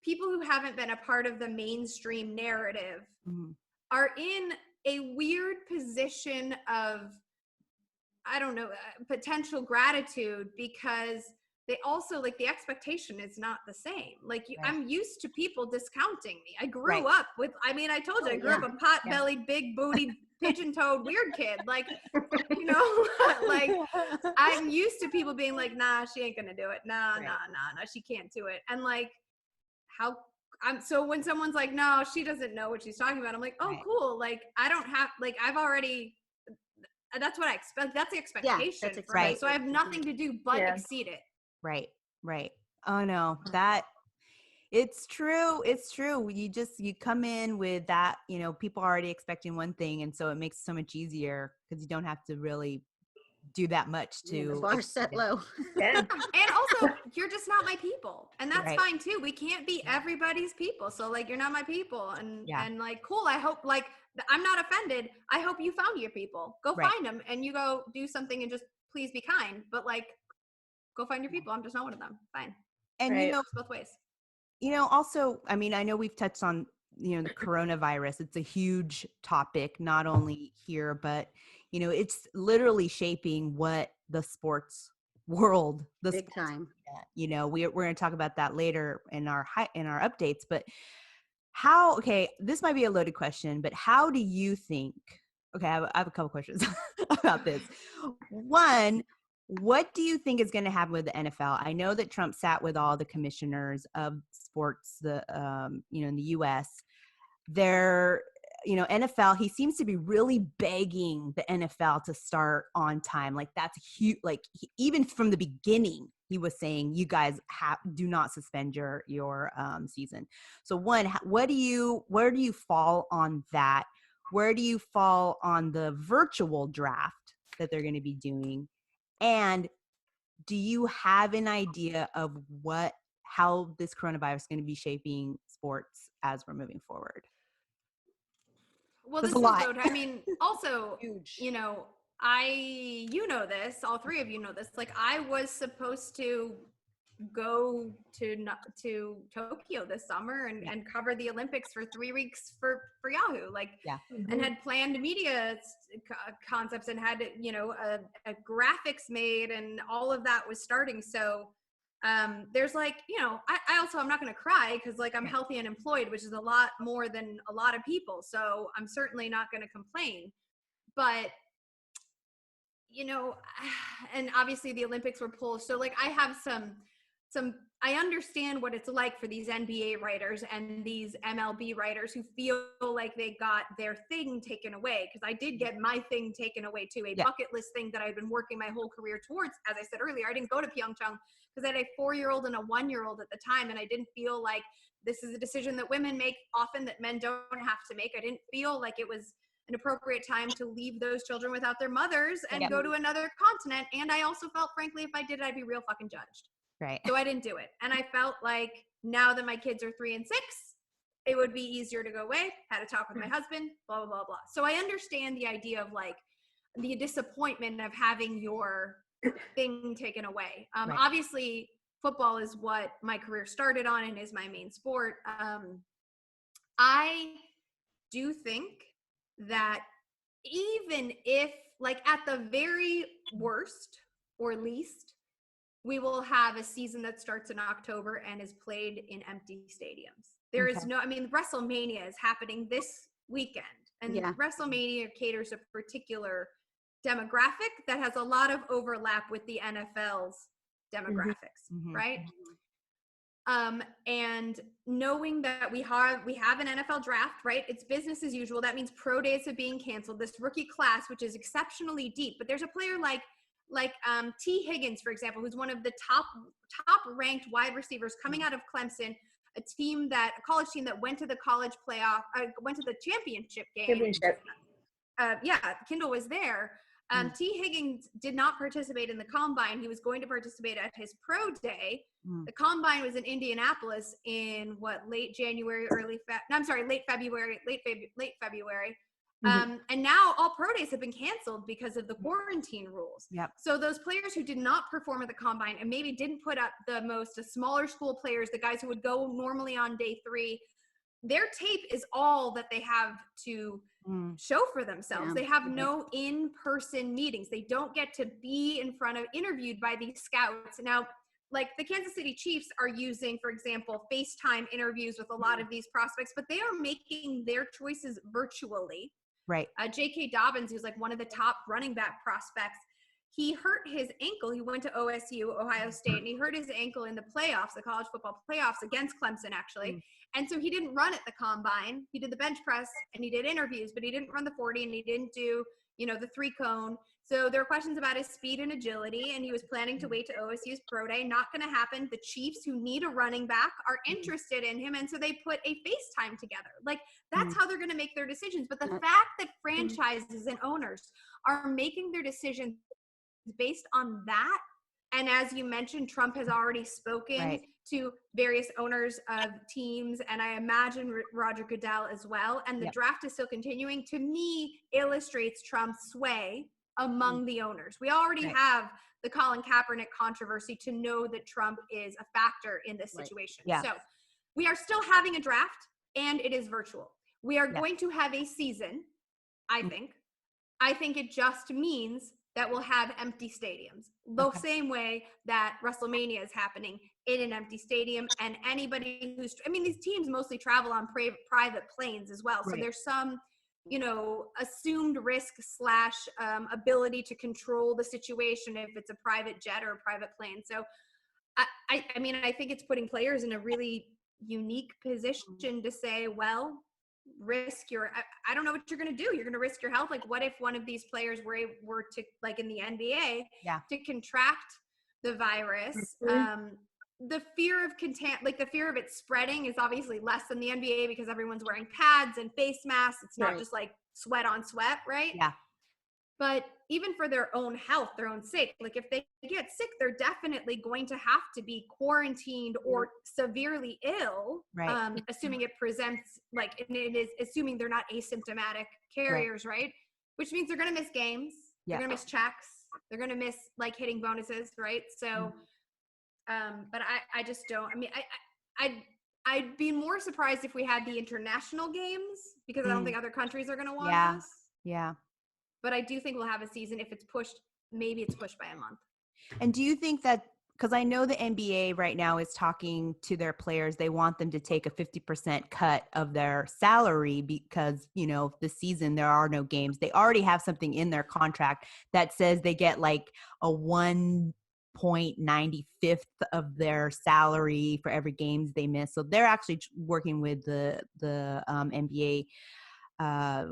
been a part of the mainstream narrative are in a weird position of, I don't know, potential gratitude, because they also, like, the expectation is not the same. Like, I'm used to people discounting me. I grew up with, I mean, I told you, I grew up a pot-bellied, big-bootied, pigeon-toed weird kid. Like, you know, like, I'm used to people being like, nah, she ain't gonna do it. Nah, she can't do it. And, like, so when someone's like, no, she doesn't know what she's talking about, I'm like, oh, cool. Like, I don't have, like, I've already, that's what I expect. That's the expectation. That's right. So I have nothing to do but exceed it. Right. Oh no, it's true. You come in with that, you know, people are already expecting one thing. And so it makes it so much easier because you don't have to really do that much to the bar set low. And also, you're just not my people, and that's fine too. We can't be everybody's people, so, like, you're not my people, and like, cool. I hope, like, I'm not offended. I hope you found your people. Go find them, and you go do something, and just please be kind. But, like, go find your people. I'm just not one of them. Fine. And you know, it's both ways. You know, also, I mean, I know we've touched on, you know, the coronavirus. It's a huge topic, not only here, but, you know, it's literally shaping what the sports world, big time. You know, we're going to talk about that later in our updates. But okay, this might be a loaded question, but how do you think? Okay, I have a couple questions about this. One, what do you think is going to happen with the NFL? I know that Trump sat with all the commissioners of sports, you know, in the U.S. You know, NFL, he seems to be really begging the NFL to start on time. Like, that's huge. Like, even from the beginning, he was saying, you guys do not suspend your season. So one, where do you fall on that? Where do you fall on the virtual draft that they're going to be doing? And do you have an idea of how this coronavirus is going to be shaping sports as we're moving forward? Well, this is loaded. I mean, also, huge. You know, you know this, all three of you know this. Like, I was supposed to go to Tokyo this summer and cover the Olympics for 3 weeks for Yahoo, like, and had planned media concepts and had, you know, a graphics made, and all of that was starting. So there's, like, you know, I also, I'm not going to cry because, like, I'm healthy and employed, which is a lot more than a lot of people. So I'm certainly not going to complain, but, you know, and obviously the Olympics were pulled. So, like, I have I understand what it's like for these NBA writers and these MLB writers who feel like they got their thing taken away. Because I did get my thing taken away too, a bucket list thing that I'd been working my whole career towards. As I said earlier, I didn't go to Pyeongchang because I had a 4-year-old and a 1-year-old at the time, and I didn't feel like this is a decision that women make often that men don't have to make. I didn't feel like it was an appropriate time to leave those children without their mothers and go to another continent. And I also felt, frankly, if I did it, I'd be real fucking judged. Right. So I didn't do it. And I felt like now that my kids are 3 and 6, it would be easier to go away, had to talk with my husband, blah, blah, blah, blah. So I understand the idea of, like, the disappointment of having your thing taken away. Obviously, football is what my career started on and is my main sport. I do think that even if, like, at the very worst or least, we will have a season that starts in October and is played in empty stadiums. There is I mean, WrestleMania is happening this weekend, and WrestleMania caters a particular demographic that has a lot of overlap with the NFL's demographics, right? And knowing that we have an NFL draft, right? It's business as usual. That means pro days are being canceled. This rookie class, which is exceptionally deep, but there's a player like T. Higgins, for example, who's one of the top ranked wide receivers coming out of Clemson, a college team that went to the college playoff, went to the championship game. Kendall was there. T. Higgins did not participate in the combine. He was going to participate at his pro day. The combine was in Indianapolis in late February. And now all pro days have been canceled because of the quarantine rules. Yep. So those players who did not perform at the combine and maybe didn't put up the smaller school players, the guys who would go normally on day 3, their tape is all that they have to show for themselves. Yeah. They have no in-person meetings. They don't get to be interviewed by these scouts. Now, like the Kansas City Chiefs are using, for example, FaceTime interviews with a lot of these prospects, but they are making their choices virtually. Right. J.K. Dobbins, who's like one of the top running back prospects, he hurt his ankle. He went to OSU, Ohio State, and he hurt his ankle in the playoffs, the college football playoffs against Clemson, actually. And so he didn't run at the combine. He did the bench press and he did interviews, but he didn't run the 40 and he didn't do, the 3-cone. So there were questions about his speed and agility, and he was planning to wait to OSU's pro day. Not going to happen. The Chiefs, who need a running back, are interested in him, and so they put a FaceTime together. Like, that's how they're going to make their decisions. But the fact that franchises and owners are making their decisions based on that, and as you mentioned, Trump has already spoken to various owners of teams, and I imagine Roger Goodell as well, and the draft is still continuing, to me illustrates Trump's sway among the owners. We already have the Colin Kaepernick controversy to know that Trump is a factor in this situation. Yeah. So we are still having a draft, and it is virtual. We are going to have a season, I think. I think it just means that we'll have empty stadiums. The same way that WrestleMania is happening in an empty stadium, and anybody these teams mostly travel on private planes as well. So there's some, assumed risk / ability to control the situation if it's a private jet or a private plane. So I think it's putting players in a really unique position to say, well, risk your, I don't know what you're going to do. You're going to risk your health. Like, what if one of these players were to, like in the NBA, to contract the virus? The fear of the fear of it spreading is obviously less than the NBA because everyone's wearing pads and face masks. It's not just like sweat on sweat, right? Yeah. But even for their own health, their own sake, like if they get sick, they're definitely going to have to be quarantined or severely ill, assuming it presents and it is assuming they're not asymptomatic carriers, right? Which means they're going to miss games. They're going to miss checks. They're going to miss like hitting bonuses, right? So, but I just don't. I'd be more surprised if we had the international games because I don't think other countries are going to want us. Yeah. But I do think we'll have a season. If it's pushed, maybe it's pushed by a month. And do you think that, because I know the NBA right now is talking to their players, they want them to take a 50% cut of their salary because, this season there are no games. They already have something in their contract that says they get like a 1.95th of their salary for every games they miss. So they're actually working with the NBA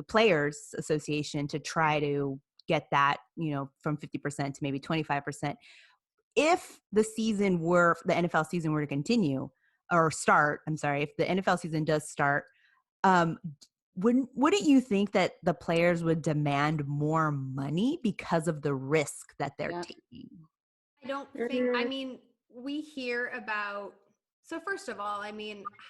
Players Association to try to get that, from 50% to maybe 25%. If the NFL season were to continue or start, if the NFL season does start, wouldn't you think that the players would demand more money because of the risk that they're taking? I don't think, we hear about, so first of all,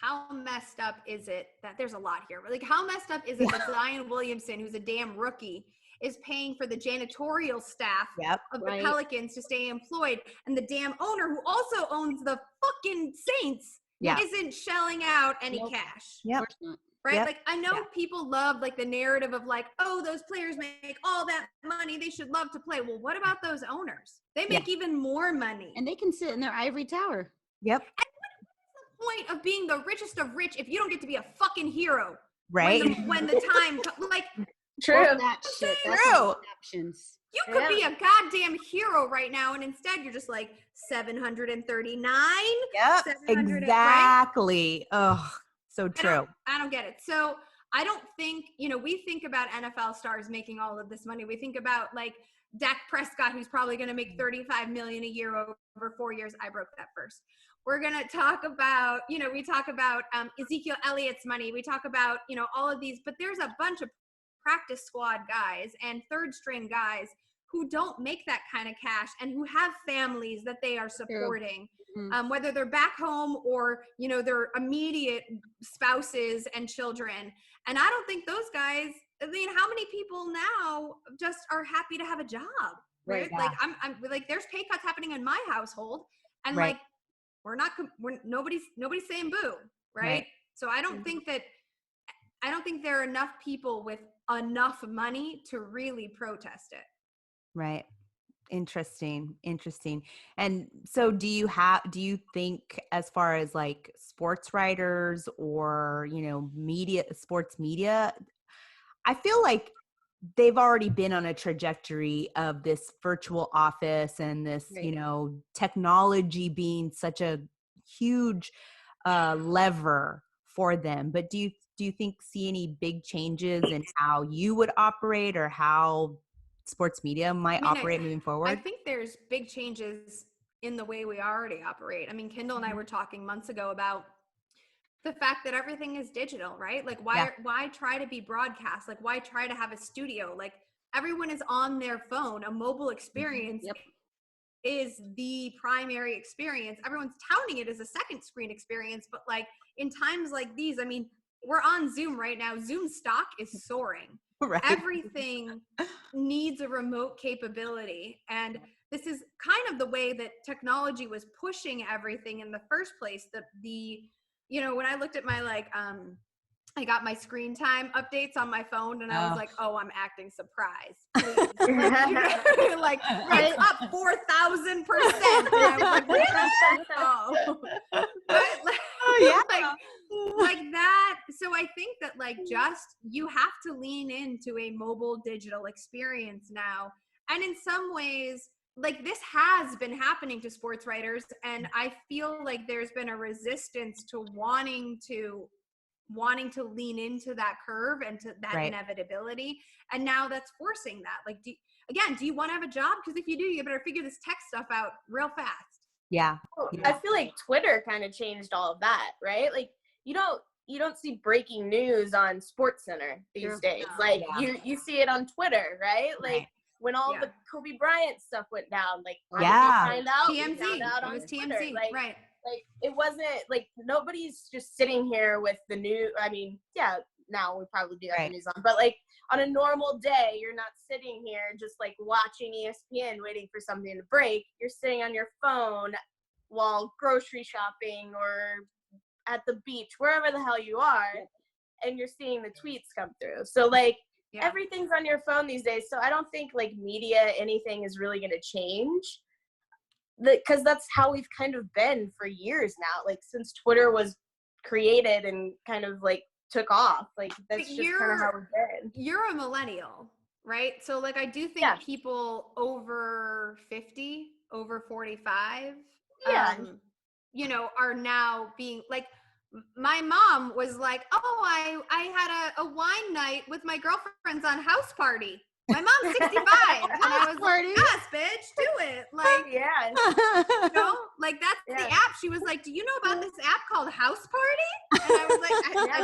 how messed up is it that there's a lot here? Like, how messed up is it that Zion Williamson, who's a damn rookie, is paying for the janitorial staff of the Pelicans to stay employed, and the damn owner, who also owns the fucking Saints, isn't shelling out any cash? Right? Like, I know people love like the narrative of like, oh, those players make all that money, they should love to play. Well, what about those owners? They make even more money. And they can sit in their ivory tower. Yep. And point of being the richest of rich if you don't get to be a fucking hero, right? When the time like true. That shit. True. You could be a goddamn hero right now, and instead you're just like 739. Yep, exactly. Right? Oh, so true. I don't get it. So I don't think, we think about NFL stars making all of this money. We think about like Dak Prescott, who's probably going to make $35 million a year over 4 years. I broke that first. We're going to talk about, we talk about Ezekiel Elliott's money. We talk about, all of these, but there's a bunch of practice squad guys and third string guys who don't make that kind of cash and who have families that they are supporting, whether they're back home or, their immediate spouses and children. And I don't think those guys I mean, how many people now just are happy to have a job? Right. Like I'm like, there's pay cuts happening in my household, and like nobody's saying boo. Right. So I don't think there are enough people with enough money to really protest it. Right. Interesting. And so do you think, as far as like sports writers or, sports media, I feel like they've already been on a trajectory of this virtual office and this, technology being such a huge lever for them. But do you see any big changes in how you would operate or how sports media might operate moving forward? I think there's big changes in the way we already operate. I mean, Kendall and I were talking months ago about the fact that everything is digital, right? Like why try to be broadcast? Like why try to have a studio? Like everyone is on their phone. A mobile experience is the primary experience. Everyone's touting it as a second screen experience, but like in times like these, I mean, we're on Zoom right now. Zoom stock is soaring. Right. Everything needs a remote capability. And this is kind of the way that technology was pushing everything in the first place. When I looked at my I got my screen time updates on my phone, and I was like, "Oh, I'm acting surprised." Like it's up 4,000%. I was like, "Really?" Like that. So I think that you have to lean into a mobile digital experience now, and in some ways, like this has been happening to sports writers, and I feel like there's been a resistance to wanting to lean into that curve and to that inevitability, and now that's forcing that. Like, do you want to have a job? Because if you do, you better figure this tech stuff out real fast. I feel like Twitter kind of changed all of that, right? Like you don't see breaking news on SportsCenter these days. Like you see it on Twitter, right? Like when all the Kobe Bryant stuff went down, like find out, TMZ. It was TMZ, right? Like it wasn't like nobody's just sitting here with the news. I mean, now we probably do have the news on, but like on a normal day, you're not sitting here just like watching ESPN waiting for something to break. You're sitting on your phone while grocery shopping or at the beach, wherever the hell you are, and you're seeing the tweets come through. So like everything's on your phone these days. So I don't think like media, anything is really going to change. Because that's how we've kind of been for years now, like since Twitter was created and kind of like took off. Like that's just kind of how we've been. You're a millennial, right? So like I do think people over 50, over 45, are now being like, my mom was like, "Oh, I had a wine night with my girlfriends on House Party." My mom's 65, and I was like, "Yes, bitch, do it!" Like, like that's the app. She was like, "Do you know about this app called House Party?" And I was like, "I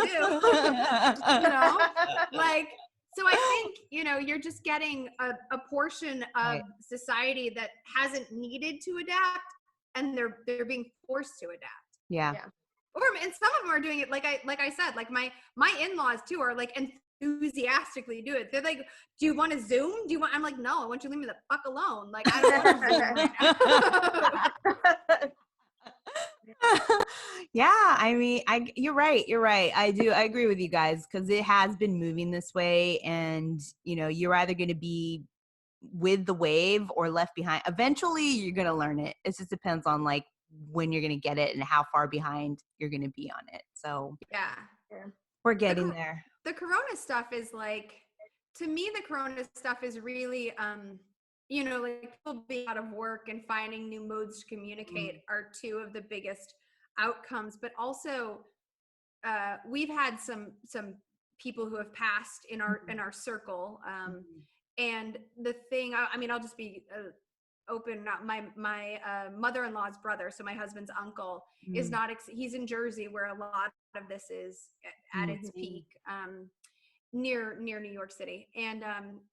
do." Like, so I think you're just getting a portion of society that hasn't needed to adapt, and they're being forced to adapt. And some of them are doing it like I said, like my in-laws too are like enthusiastically do it. They're like, "Do you want to Zoom? I'm like, "No, I want you to leave me the fuck alone. Like, I don't want to Zoom right now." I mean, you're right. I agree with you guys, because it has been moving this way, and you're either going to be with the wave or left behind. Eventually you're going to learn it. It just depends on like when you're going to get it and how far behind you're going to be on it. So we're getting there. The Corona stuff is like, to me, the Corona stuff is really, like people being out of work and finding new modes to communicate are two of the biggest outcomes. But also, we've had some people who have passed in our circle, and the thing, I mean, I'll just be open. My mother-in-law's brother, so my husband's uncle, is not. He's in Jersey, where a lot of this is at its peak, near New York City, and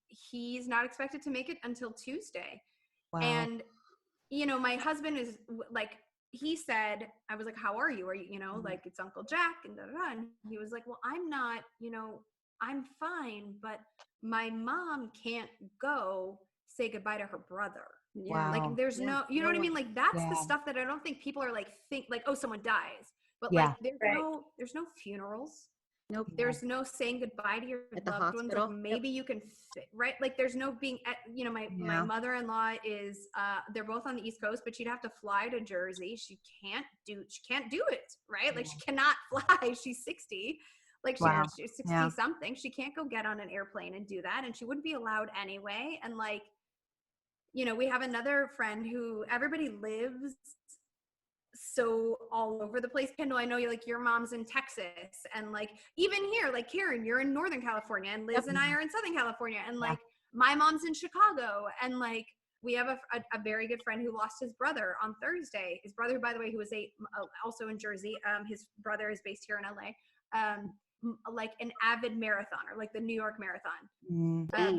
he's not expected to make it until Tuesday. Wow. And my husband is like, he said, I was like, "How are you? Are you, like, it's Uncle Jack and da, da, da." And he was like, "Well, I'm not, I'm fine, but my mom can't go say goodbye to her brother. Yeah. Like there's no, you know what I mean? Like that's the stuff that I don't think people are like think like, oh, someone dies. But like there's no funerals. Nope. There's no saying goodbye to your At the loved ones. hospital. Like maybe you can right? Like there's no being at, you know, my mother-in-law is they're both on the East Coast, but she'd have to fly to Jersey. She can't do it, right? Like she cannot fly. She's 60. Like she's 60 something. She can't go get on an airplane and do that. And she wouldn't be allowed anyway. And like, you know, we have another friend who everybody lives so all over the place. Kendall, I know you like your mom's in Texas, and like even here, like Karen, you're in Northern California, and Liz and I are in Southern California, and like my mom's in Chicago, and like we have a very good friend who lost his brother on Thursday. His brother, by the way, who was also in Jersey. His brother is based here in LA. Like an avid marathoner, like the New York Marathon,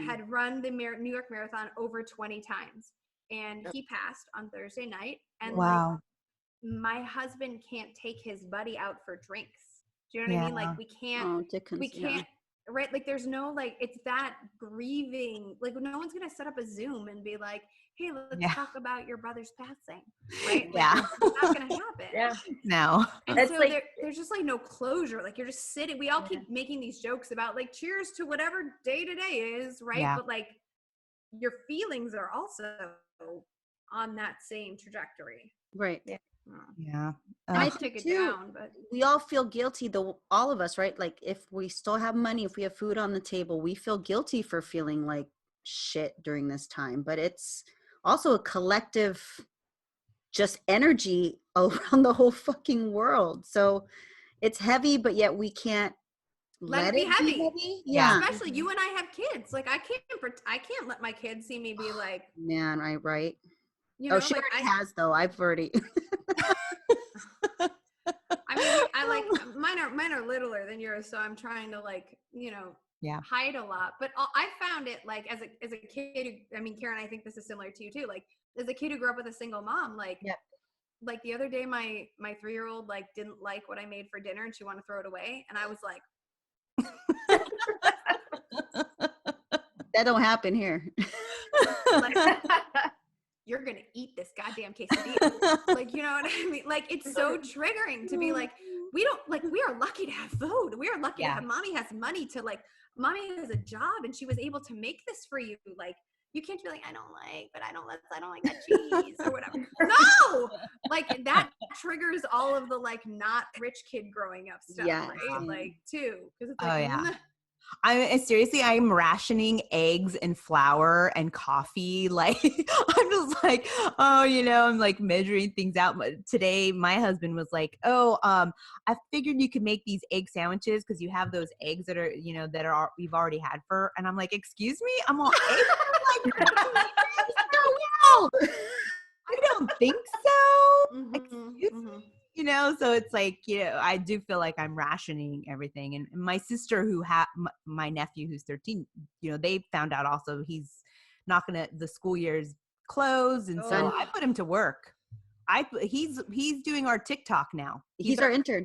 had run the New York Marathon over 20 times, and he passed on Thursday night. And like, my husband can't take his buddy out for drinks. Do you know what I mean? Like we can't, right? Like there's no, like, it's that grieving, like no one's going to set up a Zoom and be like, hey, let's talk about your brother's passing, right? Like, it's not going to happen. No. And it's so like, there's just like no closure. Like you're just sitting, we all keep making these jokes about like, cheers to whatever day today is, right? But like your feelings are also on that same trajectory. Right. Yeah. I think too, but we all feel guilty though, all of us, right? Like if we still have money, if we have food on the table, we feel guilty for feeling like shit during this time. But it's also a collective just energy around the whole fucking world. So it's heavy, but yet we can't let it be heavy. Yeah. Especially you and I have kids. Like I can't let my kids see me be like, man, right. You know, she like already has though. I've already. I mean, I like mine are littler than yours, so I'm trying to like, you know, hide a lot. But I found it like as a kid who, I mean, Karen, I think this is similar to you too. Like as a kid who grew up with a single mom, like like the other day my 3-year-old like didn't like what I made for dinner and she wanted to throw it away, and I was like, that don't happen here. Like, you're gonna eat this goddamn quesadilla. Like, you know what I mean? Like, it's so triggering to be like, we are lucky to have food. We are lucky to have, mommy has money to like, mommy has a job and she was able to make this for you. Like, you can't be like, I don't like that cheese or whatever. No, like that triggers all of the like not rich kid growing up stuff, right? Like too, because it's like, I'm rationing eggs and flour and coffee. Like I'm just like, oh, you know, I'm like measuring things out. But today my husband was like, oh, I figured you could make these egg sandwiches because you have those eggs that are, you know, we've already had for. And I'm like, excuse me, I'm all eggs. I'm like, no, I don't think so. Excuse me. You know, so it's like, you know, I do feel like I'm rationing everything. And my sister who my nephew who's 13, you know, they found out also he's not going to, the school year's closed. And so I put him to work. He's doing our TikTok now. He's our intern.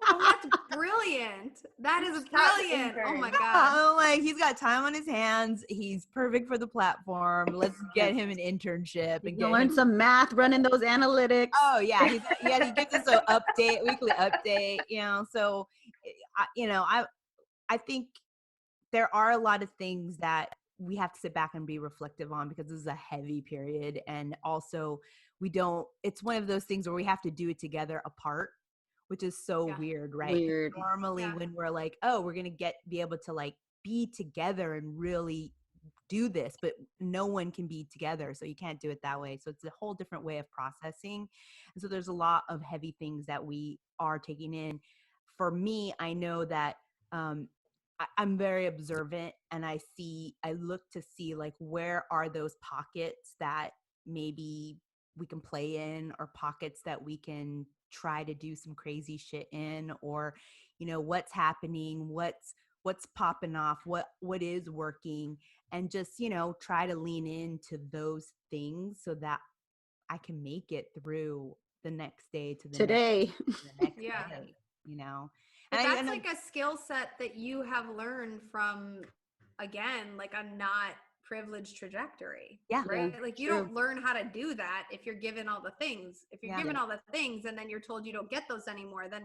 Oh, that's brilliant. That is brilliant. Oh my God. I'm like, he's got time on his hands. He's perfect for the platform. Let's get him an internship and learn some math, running those analytics. Oh yeah. He gives us an weekly update, you know? So, you know, I think there are a lot of things that we have to sit back and be reflective on because this is a heavy period. And also it's one of those things where we have to do it together apart, which is so weird, right? Normally when we're like, oh, we're going to be able to like be together and really do this, but no one can be together. So you can't do it that way. So it's a whole different way of processing. And so there's a lot of heavy things that we are taking in. For me, I know that, I'm very observant and I look to see like, where are those pockets that maybe we can play in, or pockets that we can try to do some crazy shit in, or, you know, what's happening, what's popping off, what is working, and just, you know, try to lean into those things so that I can make it through the next day to the next day, you know. But that's like a skill set that you have learned from, again, like a not privileged trajectory. Yeah. Right. Like you don't learn how to do that if you're given all the things. If you're given all the things and then you're told you don't get those anymore, then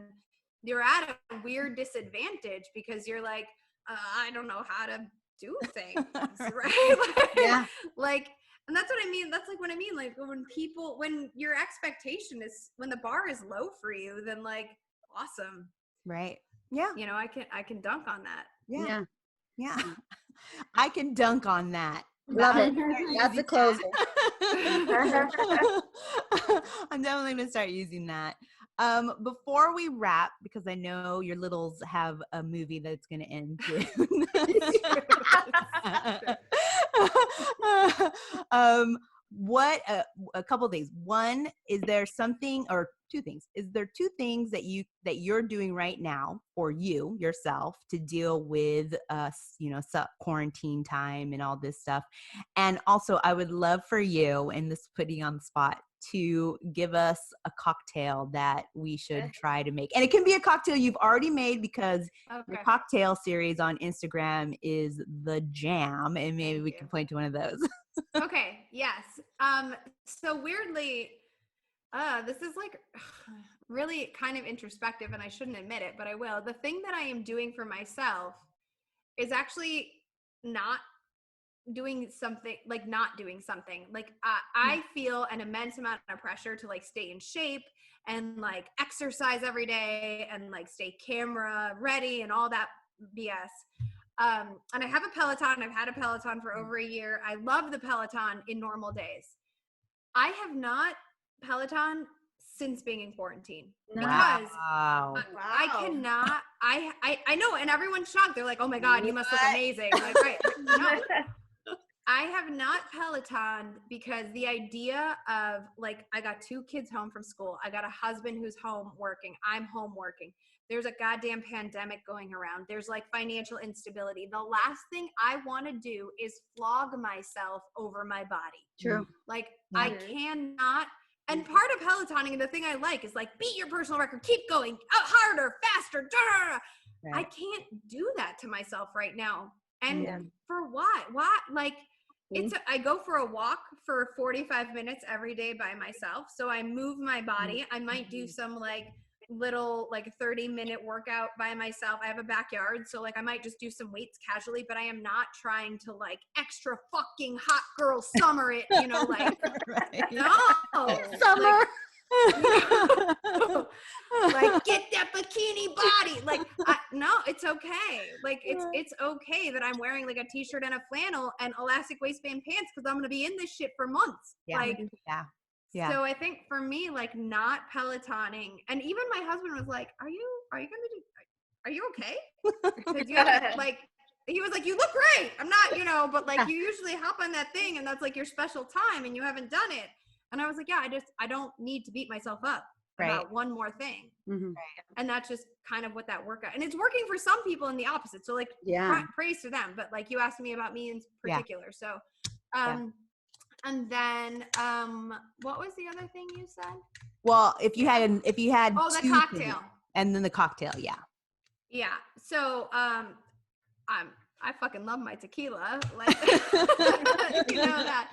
you're at a weird disadvantage because you're like, I don't know how to do things. Right. Like, and that's what I mean. That's like what I mean. Like when your expectation is, when the bar is low for you, then like, awesome. Right. Yeah. You know, I can dunk on that. Yeah. I can dunk on that. Love it. That's the closer. I'm definitely going to start using that. Before we wrap, because I know your littles have a movie that's going to end soon. A couple of things. One, is there something, or two things? Is there two things that you're doing right now for you yourself to deal with quarantine time and all this stuff? And also, I would love for you, and this is putting you on the spot, to give us a cocktail that we should try to make. And it can be a cocktail you've already made, because the cocktail series on Instagram is the jam, and maybe we can point to one of those. Okay. Yes. So weirdly, this is like really kind of introspective, and I shouldn't admit it, but I will. The thing that I am doing for myself is actually not doing something. Like I feel an immense amount of pressure to like stay in shape and like exercise every day and like stay camera ready and all that BS. And I have a Peloton. I've had a Peloton for over a year. I love the Peloton in normal days. I have not Peloton since being in quarantine because I cannot. I know, and everyone's shocked. They're like, "Oh my God, you must look amazing!" I'm like, right? No, I have not Pelotoned because the idea of like, I got 2 kids home from school. I got a husband who's home working. I'm home working. There's a goddamn pandemic going around. There's like financial instability. The last thing I want to do is flog myself over my body. True. Like I cannot. And part of Pelotoning, and the thing I like is like, beat your personal record, keep going harder, faster. Right. I can't do that to myself right now. And for what? Like, I go for a walk for 45 minutes every day by myself. So I move my body. I might do some like little like 30-minute workout by myself. I have a backyard, so like I might just do some weights casually, but I am not trying to like extra fucking hot girl summer it, you know, like no summer. Like get that bikini body. Like no, it's okay. Like it's okay that I'm wearing like a t-shirt and a flannel and elastic waistband pants because I'm gonna be in this shit for months. Yeah. So I think for me, like not Pelotoning, and even my husband was like, are you okay? Because you like, he was like, you look great. I'm not, you know, but like you usually hop on that thing and that's like your special time and you haven't done it. And I was like, yeah, I don't need to beat myself up about one more thing. Mm-hmm. And that's just kind of what that workout, and it's working for some people in the opposite. So like, praise to them. But like you asked me about me in particular. So, and then, what was the other thing you said? Well, if you had the cocktail, and then the cocktail, yeah. So, I fucking love my tequila, like you know that.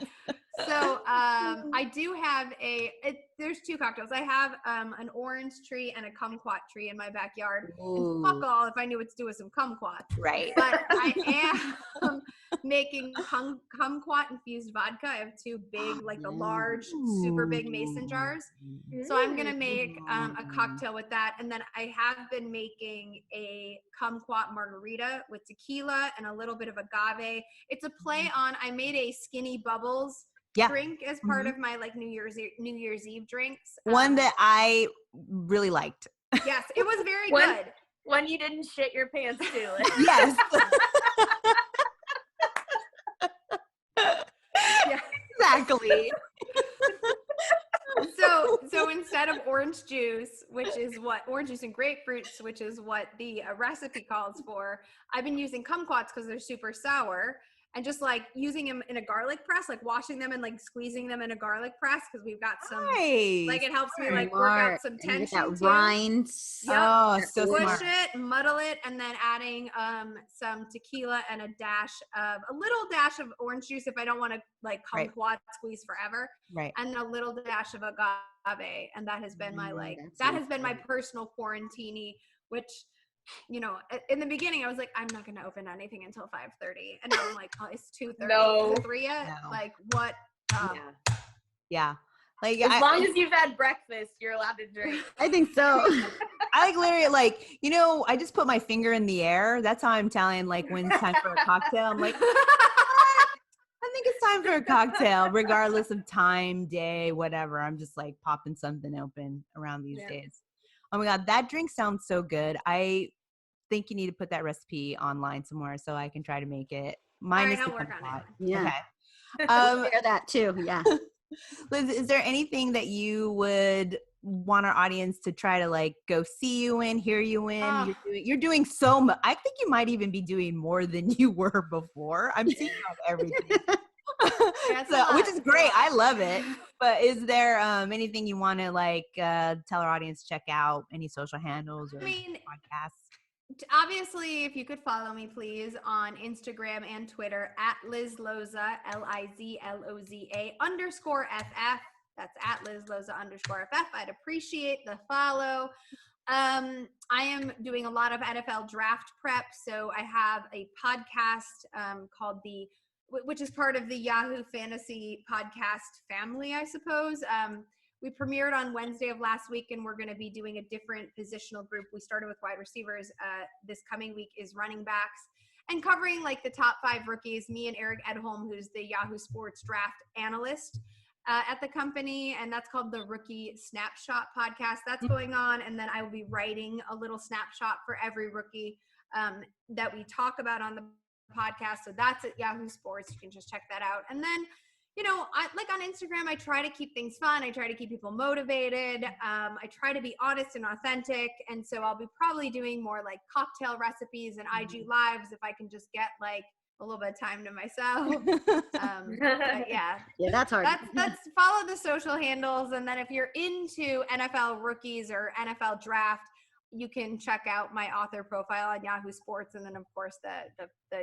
So, I do have there's 2 cocktails. I have an orange tree and a kumquat tree in my backyard. And fuck all if I knew what to do with some kumquats. Right. But I am making kumquat infused vodka. I have 2 big, like the large, super big mason jars. So I'm gonna make a cocktail with that, and then I have been making a kumquat margarita with tequila and a little bit of agave. It's a play on. I made a Skinny Bubbles drink as part of my like New Year's Eve drinks. One that I really liked. Yes, it was very good. One you didn't shit your pants to. Yes. Yeah, exactly. So instead of orange juice, orange juice and grapefruits, which is what the recipe calls for, I've been using kumquats because they're super sour. and just like using them in a garlic press, like washing them and like squeezing them in a garlic press because we've got some like it helps me like work out some tension and too. rind. Yep. Oh, so Push smart. it, muddle it, and then adding some tequila and a little dash of orange juice if I don't want to like kumquat squeeze forever. Right. And a little dash of agave, and that has been my my personal quarantini, which, you know, in the beginning I was like, I'm not going to open anything until 5:30, and now I'm like, oh, it's 2:30. No. Is it 3 yet? No. Like what? Yeah. Like as long as you've had breakfast, you're allowed to drink. I think so. I like literally like, you know, I just put my finger in the air. That's how I'm telling like when it's time for a cocktail. I'm like, I think it's time for a cocktail, regardless of time, day, whatever. I'm just like popping something open around these days. Oh my God, that drink sounds so good. I think you need to put that recipe online somewhere so I can try to make it. Mine is I'll work on it. Yeah. Okay. Share that too. Yeah. Liz, is there anything that you would want our audience to try to like go see you in, hear you in? You're doing so much. I think you might even be doing more than you were before. I'm seeing everything. Which is great. I love it. But is there anything you want to like tell our audience to check out? Any social handles or podcasts? Obviously, if you could follow me, please, on Instagram and Twitter at Liz Loza, LIZLOZA_FF. That's at Liz Loza _FF. I'd appreciate the follow. I am doing a lot of NFL draft prep, so I have a podcast called which is part of the Yahoo Fantasy podcast family, I suppose. We premiered on Wednesday of last week, and we're going to be doing a different positional group. We started with wide receivers. This coming week is running backs, and covering like the top 5 rookies. Me and Eric Edholm, who's the Yahoo Sports draft analyst at the company, and that's called the Rookie Snapshot podcast. That's going on, and then I will be writing a little snapshot for every rookie that we talk about on the podcast. So that's at Yahoo Sports. You can just check that out. And then, you know, I like on Instagram, I try to keep things fun. I try to keep people motivated. I try to be honest and authentic. And so I'll be probably doing more like cocktail recipes and IG lives if I can just get like a little bit of time to myself. But yeah, that's hard. That's follow the social handles. And then if you're into NFL rookies or NFL draft, you can check out my author profile on Yahoo Sports, and then of course the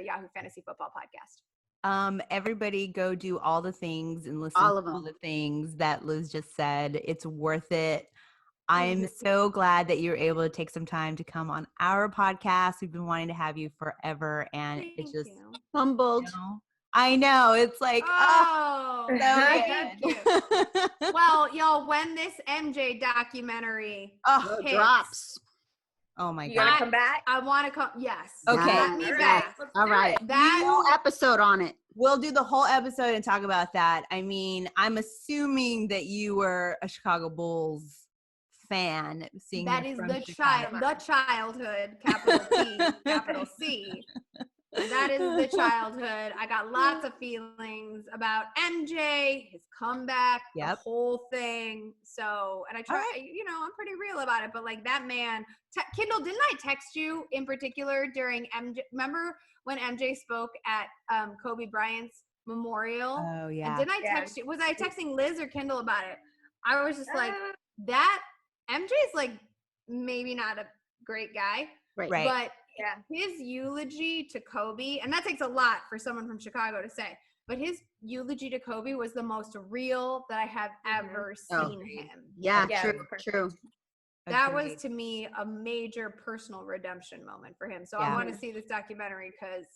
Yahoo Fantasy Football podcast. Everybody go do all the things and listen to all the things that Liz just said. It's worth it. I'm so glad that you're able to take some time to come on our podcast. We've been wanting to have you forever, and it's just humbled. You know, I know. It's like, so good. Well, y'all, when this MJ documentary hits, drops. Oh my God. You gonna come back? I want to come. Yes. Okay. Let me back. All right. That whole episode on it. We'll do the whole episode and talk about that. I mean, I'm assuming that you were a Chicago Bulls fan. Seeing that is the childhood, capital T, capital C. That is the childhood. I got lots of feelings about MJ, his comeback, the whole thing. So, and I try, you know, I'm pretty real about it, but like that man, Kendall, didn't I text you in particular during MJ? Remember when MJ spoke at Kobe Bryant's memorial? Oh yeah. And didn't I text you? Was I texting Liz or Kendall about it? I was just like, that MJ's like maybe not a great guy, right? But his eulogy to Kobe, and that takes a lot for someone from Chicago to say, but his eulogy to Kobe was the most real that I have ever seen him. Yeah, true. That was to me a major personal redemption moment for him. So I want to see this documentary because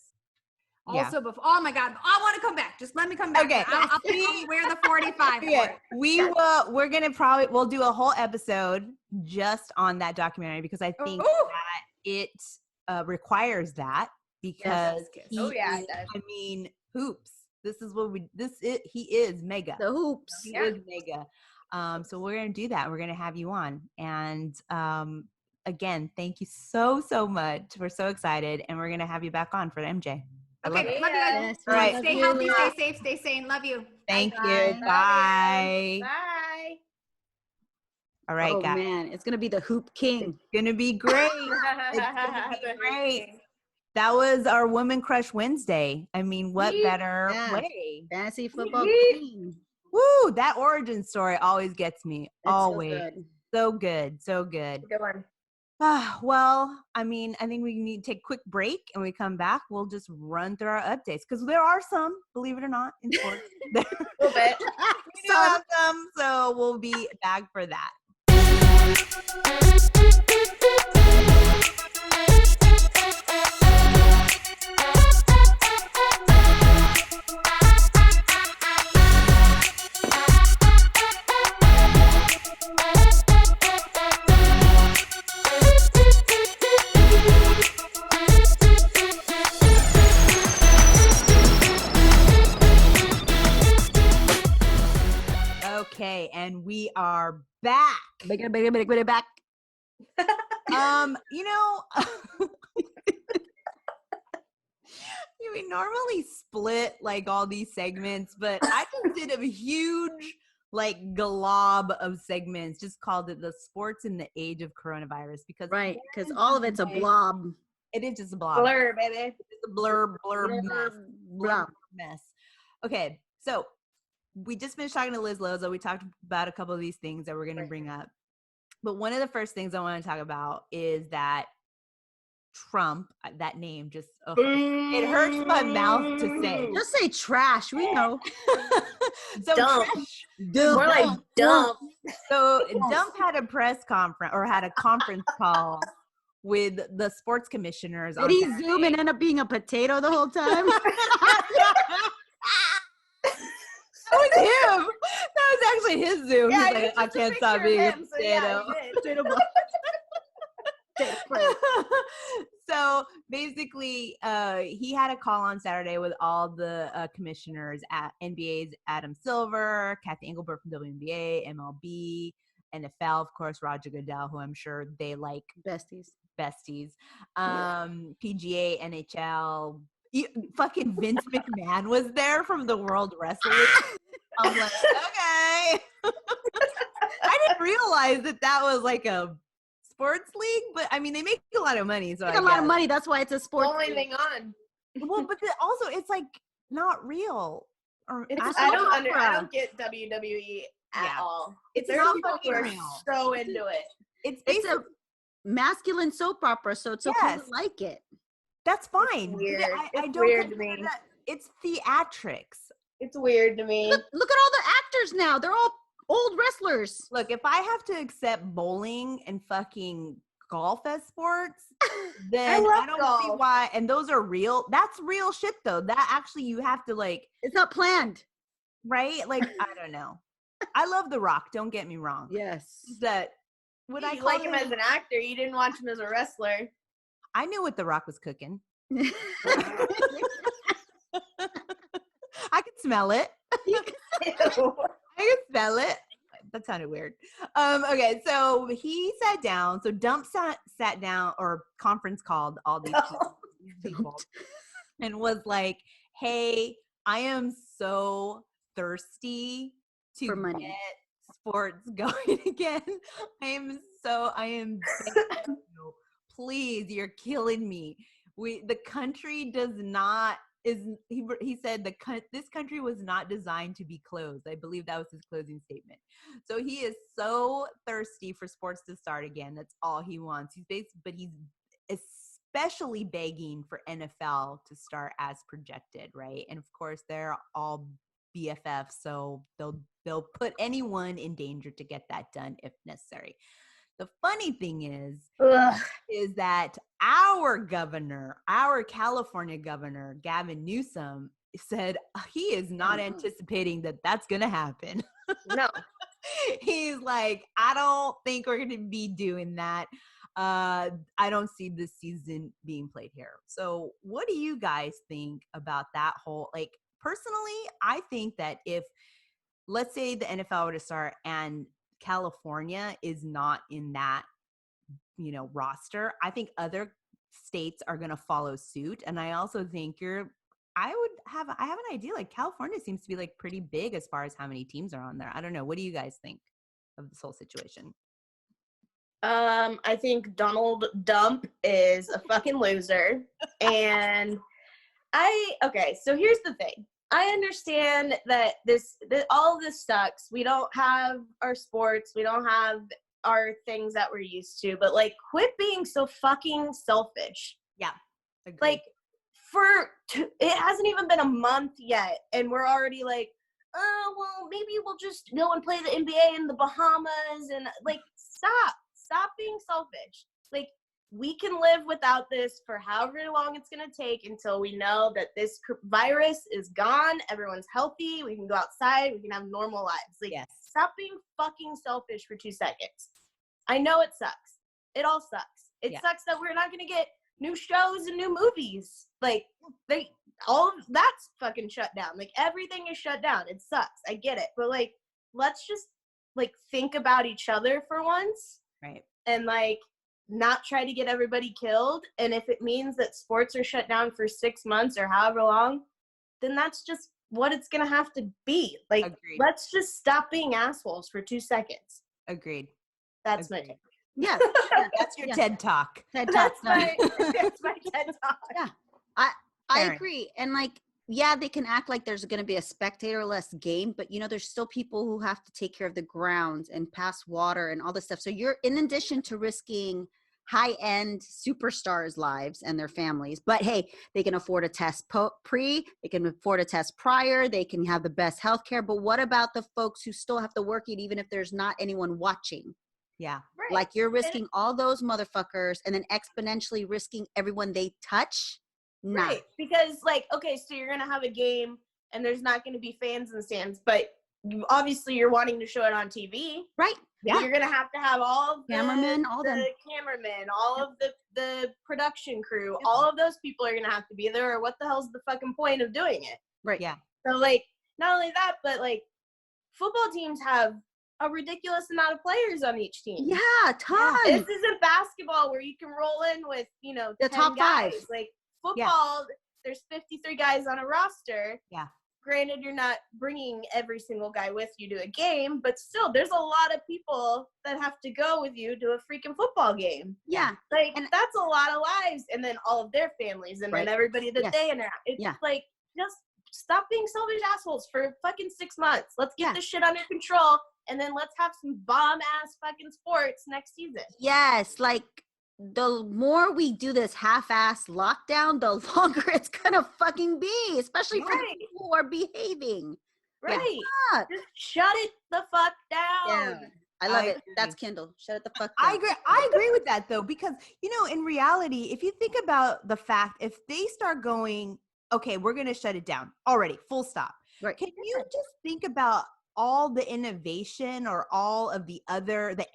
also before, oh my God, I want to come back. Just let me come back. Okay. I'll wear the 45. We're going to we'll do a whole episode just on that documentary because I think that it requires that because I mean, hoops. This is what he is mega. The hoops. He is mega. So we're going to do that. We're going to have you on. And again, thank you so much. We're so excited. And we're going to have you back on for MJ. Okay. Love you guys. All right. Stay healthy, stay safe, stay sane. Love you. Thank you. Bye. Bye. All right, guys. Man, it's going to be the Hoop King. It's going to be great. It's going to be great. that was our Woman Crush Wednesday. I mean, what better way? Fantasy football queen. Woo! That origin story always gets me. It's always. So good. Good one. Well, I mean, I think we need to take a quick break, and when we come back, we'll just run through our updates because there are some, believe it or not, in sports. A little bit. We do have some, so we'll be back for that. Okay, and we are back. Back. You know, we normally split like all these segments, but I just did a huge like glob of segments, just called it the sports in the age of coronavirus because all of it's a blob. It is just a blob. Blur, baby. It's a blur mess. Okay, so we just finished talking to Liz Loza. We talked about a couple of these things that we're going to bring up. But one of the first things I want to talk about is that Trump, that name just, it hurts my mouth to say. Just say trash. We know. So dump. More like dump. So Dump had a press conference or had a conference call with the sports commissioners. Did he zoom and end up being a potato the whole time? That was him. That was actually his Zoom. Yeah, He's like, I can't stop being a potato. So basically, he had a call on Saturday with all the commissioners at NBA's Adam Silver, Kathy Engelbert from WNBA, MLB, NFL, of course, Roger Goodell, who I'm sure they like besties. PGA, NHL. Fucking Vince McMahon was there from the World Wrestling. I'm like, okay. I didn't realize that was like a sports league, but I mean, they make a lot of money. So a lot of money. That's why it's a sports only thing on. Well, but also it's like not real. Or I don't get WWE at all. It's There's not people fucking who are real. so into it. It's a masculine soap opera, so it's okay to like it. That's fine. Weird. I don't weird to me. It's theatrics. It's weird to me. Look at all the actors now. They're all old wrestlers. Look, if I have to accept bowling and fucking golf as sports, then I don't see why. And those are real. That's real shit, though. That actually you have to like. It's not planned, right? Like I don't know. I love The Rock. Don't get me wrong. Yes. That would I like him as an actor? You didn't watch him as a wrestler. I knew what The Rock was cooking. I could smell it. I could smell it. That sounded weird. Okay, so he sat down. So Dump sat down or conference called all these people and was like, hey, I am so thirsty to get sports going again. I am please, you're killing me. The country does not he said this country was not designed to be closed. I believe that was his closing statement. So he is so thirsty for sports to start again. That's all he wants. But he's especially begging for NFL to start as projected, right? And of course, they're all BFFs, so they'll put anyone in danger to get that done if necessary. The funny thing is that our California governor, Gavin Newsom, said he is not anticipating that that's going to happen. No. He's like, I don't think we're going to be doing that. I don't see this season being played here. So what do you guys think about that whole, like, personally, I think that if, let's say the NFL were to start and California is not in that, roster, I think other states are going to follow suit. And I also think I have an idea, like California seems to be like pretty big as far as how many teams are on there. I don't know. What do you guys think of this whole situation? I think Donald Dump is a fucking loser. And okay, so here's the thing. I understand that all of this sucks. We don't have our sports. We don't have our things that we're used to. But, like, quit being so fucking selfish. Yeah. Agreed. Like, it hasn't even been a month yet, and we're already like, oh, well, maybe we'll just go and play the NBA in the Bahamas. And, like, stop being selfish. Like, we can live without this for however long it's going to take until we know that this virus is gone. Everyone's healthy. We can go outside. We can have normal lives. Like, Stop being fucking selfish for 2 seconds. I know it sucks. It all sucks. It sucks that we're not going to get new shows and new movies. Like, all of that's fucking shut down. Like, everything is shut down. It sucks. I get it. But, like, let's just, like, think about each other for once. Right. And, like, not try to get everybody killed. And if it means that sports are shut down for 6 months or however long, then that's just what it's going to have to be. Like, Agreed. Let's just stop being assholes for 2 seconds. Agreed. That's my take. Yeah. That's your TED Talk. TED Talk. That's my TED Talk. Yeah. I agree. And, like, yeah, they can act like there's going to be a spectator-less game, but, you know, there's still people who have to take care of the grounds and pass water and all this stuff. So you're, in addition to risking high-end superstars' lives and their families, but hey, they can afford a test they can afford a test prior, they can have the best healthcare. But what about the folks who still have to work it even if there's not anyone watching? Yeah. Right. Like, you're risking all those motherfuckers and then exponentially risking everyone they touch. Nah. Right. Because, like, okay, so you're going to have a game and there's not going to be fans in the stands, but obviously you're wanting to show it on TV. Right. Yeah. You're going to have all of cameramen, all the cameramen, all of the production crew, all of those people are going to have to be there, or what the hell's the fucking point of doing it? Right. Yeah. So, like, not only that, but, like, football teams have a ridiculous amount of players on each team. Yeah, tons. This isn't basketball where you can roll in with, you know, the 10 top guys. 5. Like, football, there's 53 guys on a roster. Yeah. Granted, you're not bringing every single guy with you to a game, but still, there's a lot of people that have to go with you to a freaking football game. Yeah. Like, and that's a lot of lives, and then all of their families, and then everybody that they interact. It's like, just stop being selfish assholes for fucking 6 months. Let's get this shit under control, and then let's have some bomb-ass fucking sports next season. Yes, like, the more we do this half-ass lockdown, the longer it's gonna fucking be, especially for the people who are behaving. Right. Yeah. Just shut it the fuck down. Yeah. I love it. That's Kindle. Shut it the fuck down. I agree with that, though, because, you know, in reality, if you think about the fact, if they start going, okay, we're going to shut it down already, full stop. Right. Can you just think about all the innovation or all of the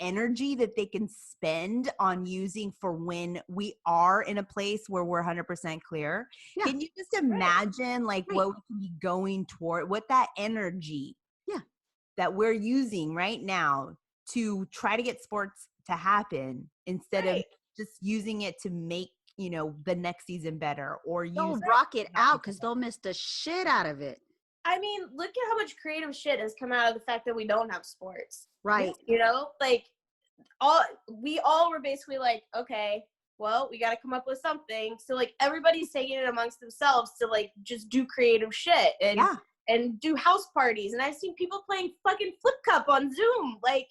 energy that they can spend on using for when we are in a place where we're 100% clear? Yeah. Can you just imagine what we can be going toward, what that energy that we're using right now to try to get sports to happen instead of just using it to make, you know, the next season better, or they'll rock it out because they'll miss the shit out of it. I mean, look at how much creative shit has come out of the fact that we don't have sports. Right. You know, like, we all were basically like, okay, well, we got to come up with something. So, like, everybody's taking it amongst themselves to, like, just do creative shit and do house parties. And I've seen people playing fucking flip cup on Zoom. Like,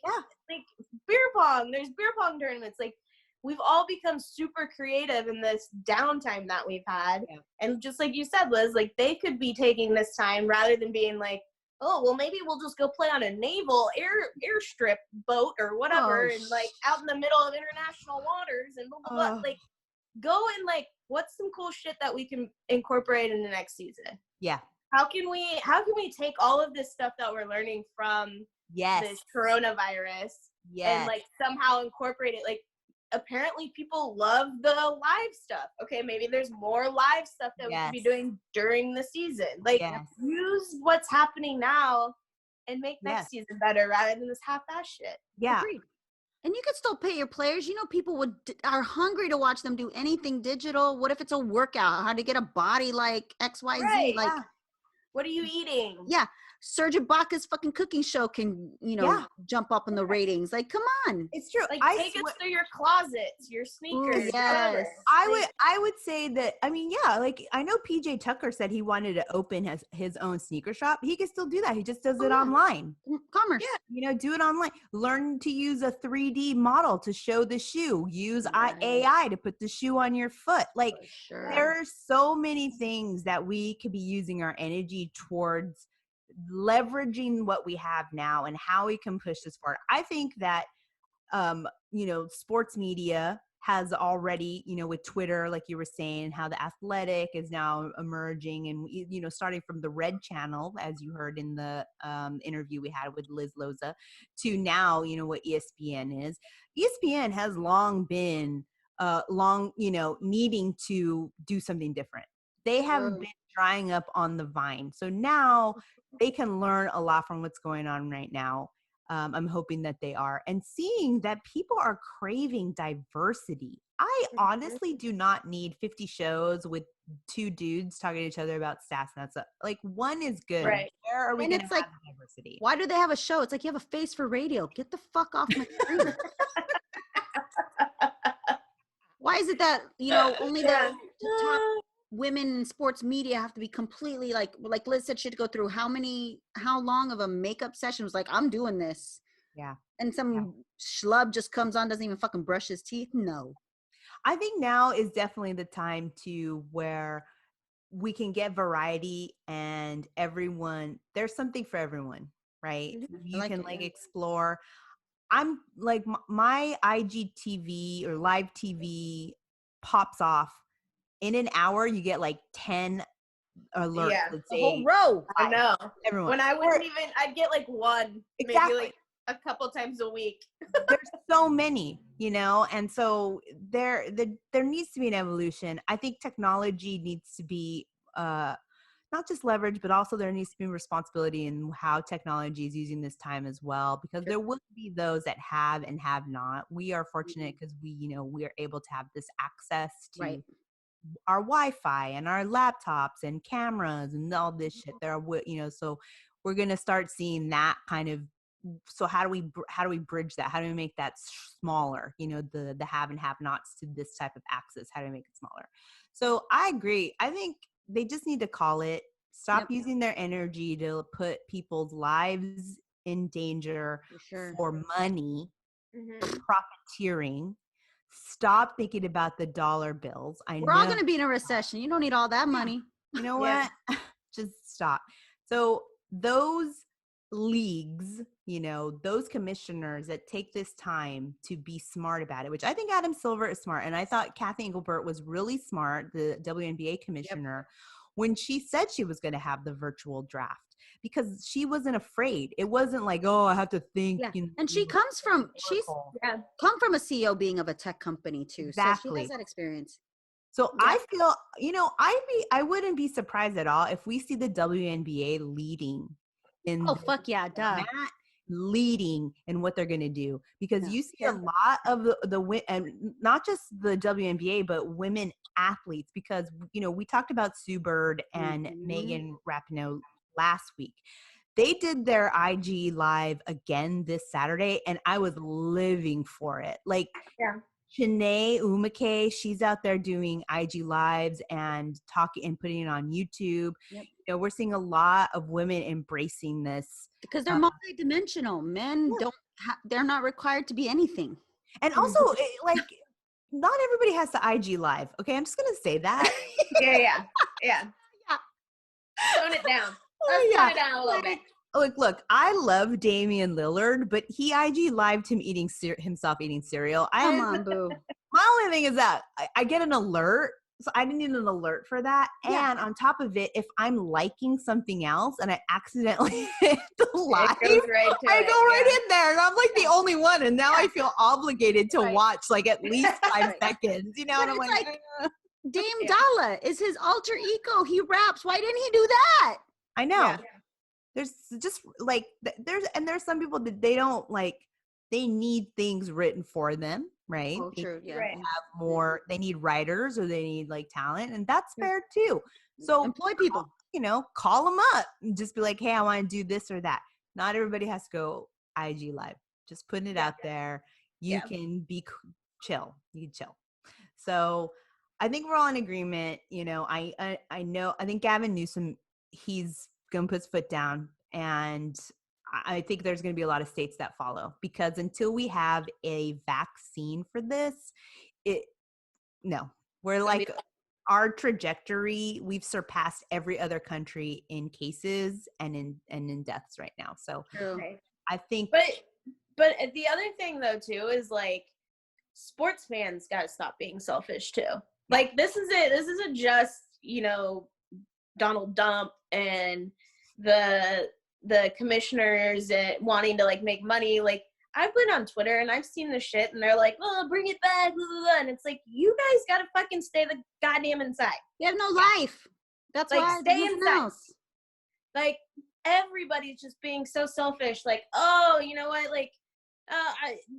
like beer pong. There's beer pong tournaments. Like, we've all become super creative in this downtime that we've had. Yeah. And just like you said, Liz, like, they could be taking this time rather than being like, oh, well, maybe we'll just go play on a naval airstrip boat or whatever, and, like, out in the middle of international waters and blah, blah, blah. Like, go and, like, what's some cool shit that we can incorporate in the next season? Yeah. How can we take all of this stuff that we're learning from this coronavirus and, like, somehow incorporate it? Like, apparently people love the live stuff. Okay, maybe there's more live stuff that we could be doing during the season. Like, use what's happening now and make next season better rather than this half-ass shit. Yeah. Agreed. And you could still pay your players. You know, people are hungry to watch them do anything digital. What if it's a workout? How to get a body like XYZ? Right. Like, what are you eating? Yeah. Serge Ibaka's fucking cooking show can, jump up in the ratings. Like, come on. It's true. Like, take us through your closets, your sneakers. Ooh, yes. I would say that, I mean, yeah, like I know PJ Tucker said he wanted to open his own sneaker shop. He can still do that. He just does it online. Commerce. Yeah, do it online. Learn to use a 3D model to show the shoe. Use AI to put the shoe on your foot. Like, there are so many things that we could be using our energy towards leveraging what we have now and how we can push this forward. I think that, sports media has already, with Twitter, like you were saying, how The Athletic is now emerging and, starting from the Red Channel, as you heard in the interview we had with Liz Loza, to now, what ESPN is. ESPN has long been, needing to do something different. They have been drying up on the vine. So now they can learn a lot from what's going on right now. I'm hoping that they are. And seeing that people are craving diversity. I honestly do not need 50 shows with 2 dudes talking to each other about stats and that's like, one is good. Right. Where are we going to have diversity? Why do they have a show? It's like, you have a face for radio. Get the fuck off my screen. Why is it that, only the top women in sports media have to be completely like Liz said, she had to go through how long of a makeup session was like, I'm doing this. Yeah. And some schlub just comes on, doesn't even fucking brush his teeth. No. I think now is definitely the time to where we can get variety and there's something for everyone, right? You can explore. I'm like, my IGTV or live TV pops off. In an hour, you get like 10 alerts. Yeah, let's a say, whole row. I know. Everyone. When I wouldn't even, I'd get like one, maybe like a couple times a week. There's so many, and so there needs to be an evolution. I think technology needs to be not just leverage, but also there needs to be responsibility in how technology is using this time as well, because there will be those that have and have not. We are fortunate because we are able to have this access to our Wi-Fi and our laptops and cameras and all this shit. There are, so we're going to start seeing that kind of. So how do we bridge that? How do we make that smaller? The have and have nots to this type of access. How do we make it smaller? So I agree. I think they just need to call it. Stop using their energy to put people's lives in danger for money, profiteering. Stop thinking about the dollar bills. We're all going to be in a recession. You don't need all that money. You know what? Just stop. So those leagues, those commissioners that take this time to be smart about it, which I think Adam Silver is smart. And I thought Kathy Engelbert was really smart, the WNBA commissioner, when she said she was going to have the virtual draft, because she wasn't afraid. It wasn't like, oh, I have to think. Yeah. And she's come from a CEO being of a tech company too. Exactly. So she has that experience. So I feel, I wouldn't be surprised at all if we see the WNBA leading in leading in what they're going to do, because you see a lot of the and not just the WNBA, but women athletes, because we talked about Sue Bird and Megan Rapinoe last week. They did their IG live again this Saturday, and I was living for it. Like, Shanae Umake, she's out there doing IG lives and talking and putting it on YouTube. We're seeing a lot of women embracing this because they're multidimensional. Men they're not required to be anything. And also, not everybody has the IG live. Okay, I'm just gonna say that. Yeah. Tone it down. Let's tone it down a little bit. Look, I love Damian Lillard, but he IG lived him himself eating cereal. Come on, boo. My only thing is that I get an alert, so I didn't need an alert for that. And on top of it, if I'm liking something else and I accidentally hit the live, I go right in there, and I'm like the only one, and now I feel obligated to watch like at least 5 seconds. And I'm like Dame Dalla is his alter ego. He raps. Why didn't he do that? I know. Yeah. There's just there's some people that they don't they need things written for them, right? Oh, true. Yeah. Right. Have more, they need writers or they need like talent, and that's fair too. So employ people. Call them up and just be like, hey, I want to do this or that. Not everybody has to go IG live. Just putting it out there. You can be chill. You can chill. So I think we're all in agreement. I know, I think Gavin Newsom, he's going to put his foot down, and I think there's going to be a lot of states that follow, because until we have a vaccine for this, we're like, our trajectory, we've surpassed every other country in cases and in deaths right now. So I think, but the other thing though too is like, sports fans got to stop being selfish too. Like, this isn't just Donald Trump and the commissioners wanting to like make money. Like, I've been on Twitter and I've seen the shit and they're like, oh, bring it back, blah, blah, blah. And it's like, you guys gotta fucking stay the goddamn inside. You have no life. That's like, why stay inside. Like, everybody's just being so selfish. Like, oh, you know what? Like,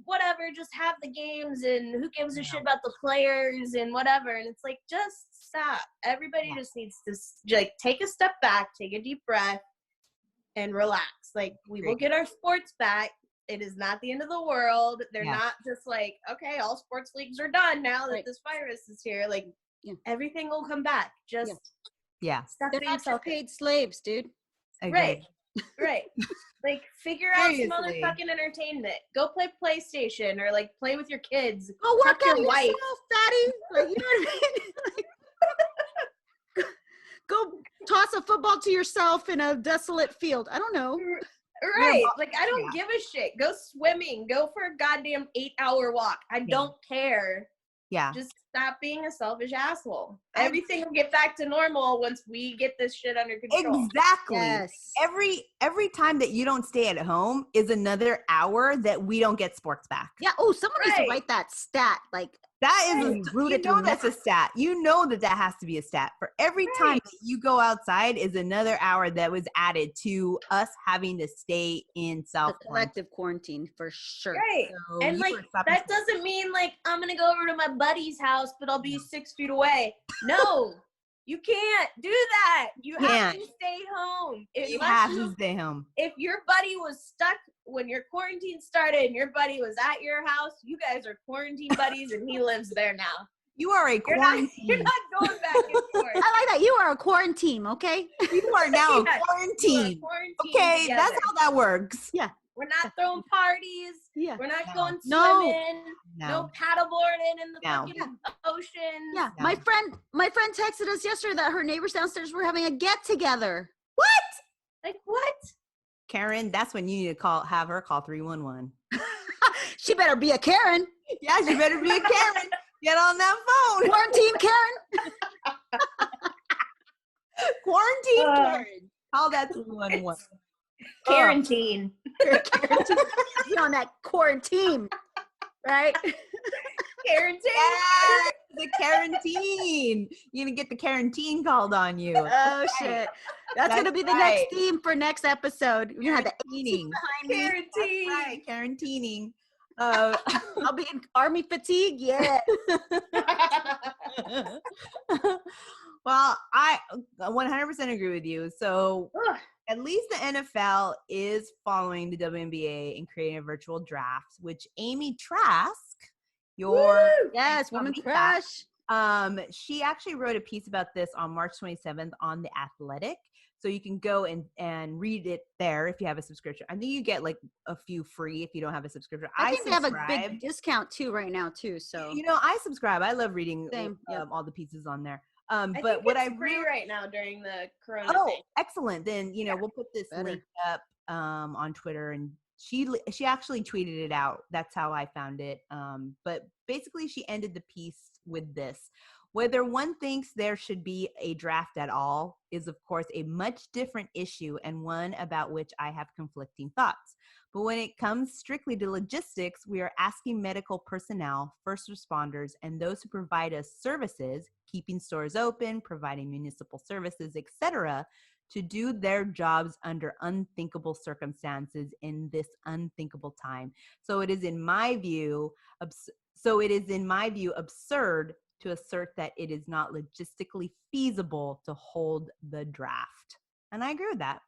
whatever, just have the games and who gives a shit about the players and whatever. And it's like, just stop. Everybody just needs to like take a step back, take a deep breath, and relax. Like, we will get our sports back. It is not the end of the world. They're not just like, okay, all sports leagues are done now that this virus is here. Like, everything will come back. Just stop They're being not paid slaves, dude. Right. Like, figure out some other fucking entertainment. Go play PlayStation or like play with your kids. Go work out yourself, fatty. Like, you know what I mean? Like, go toss a football to yourself in a desolate field. I don't know. Right. Like, I don't give a shit. Go swimming. Go for a goddamn 8-hour walk. I don't care. Yeah. Just stop being a selfish asshole. Everything will get back to normal once we get this shit under control. Exactly. Yes. Every time that you don't stay at home is another hour that we don't get sports back. Yeah. Oh, someone needs to write that stat. Like, that is that's a stat. You know that has to be a stat. For every time that you go outside is another hour that was added to us having to stay in collective quarantine for sure. Right. So and like, that doesn't mean like I'm gonna go over to my buddy's house, but I'll be 6 feet away. No, you can't do that. You have to stay home. You have to stay home. If your buddy was stuck when your quarantine started and your buddy was at your house, you guys are quarantine buddies and he lives there now. You are a quarantine. You're not going back and forth. I like that. You are a quarantine, okay? You are now a quarantine. Okay, together. That's how that works. Yeah. We're not throwing parties. Yeah. We're not going swimming. No paddleboarding in the fucking ocean. Yeah. No. My friend texted us yesterday that her neighbors downstairs were having a get together. What? Like, what? Karen, that's when you need to have her call 311. She better be a Karen. Yeah, she better be a Karen. Get on that phone. Quarantine Karen. Quarantine Karen. Call that 311. Quarantine. You on that quarantine, right? Quarantine. Yeah, the quarantine. You're gonna get the quarantine called on you. Oh shit. That's gonna be the next theme for next episode. We're gonna have the quarantine. Right, quarantining. I'll be in army fatigue. Yeah. Well, I 100% agree with you. So at least the NFL is following the WNBA and creating a virtual draft, which Amy Trask, woman crush. She actually wrote a piece about this on March 27th on The Athletic. So you can go and read it there if you have a subscription. I think you get like a few free if you don't have a subscription. I think they have a big discount too right now too. So I subscribe. I love reading all the pieces on there. But what I free right now during the Corona thing. Excellent. Then we'll put this link up on Twitter, and she actually tweeted it out. That's how I found it. But basically, she ended the piece with this: whether one thinks there should be a draft at all is, of course, a much different issue and one about which I have conflicting thoughts. But when it comes strictly to logistics, we are asking medical personnel, first responders, and those who provide us services, keeping stores open, providing municipal services, etc., to do their jobs under unthinkable circumstances in this unthinkable time. So it is, in my view, So it is, in my view, absurd to assert that it is not logistically feasible to hold the draft. And I agree with that.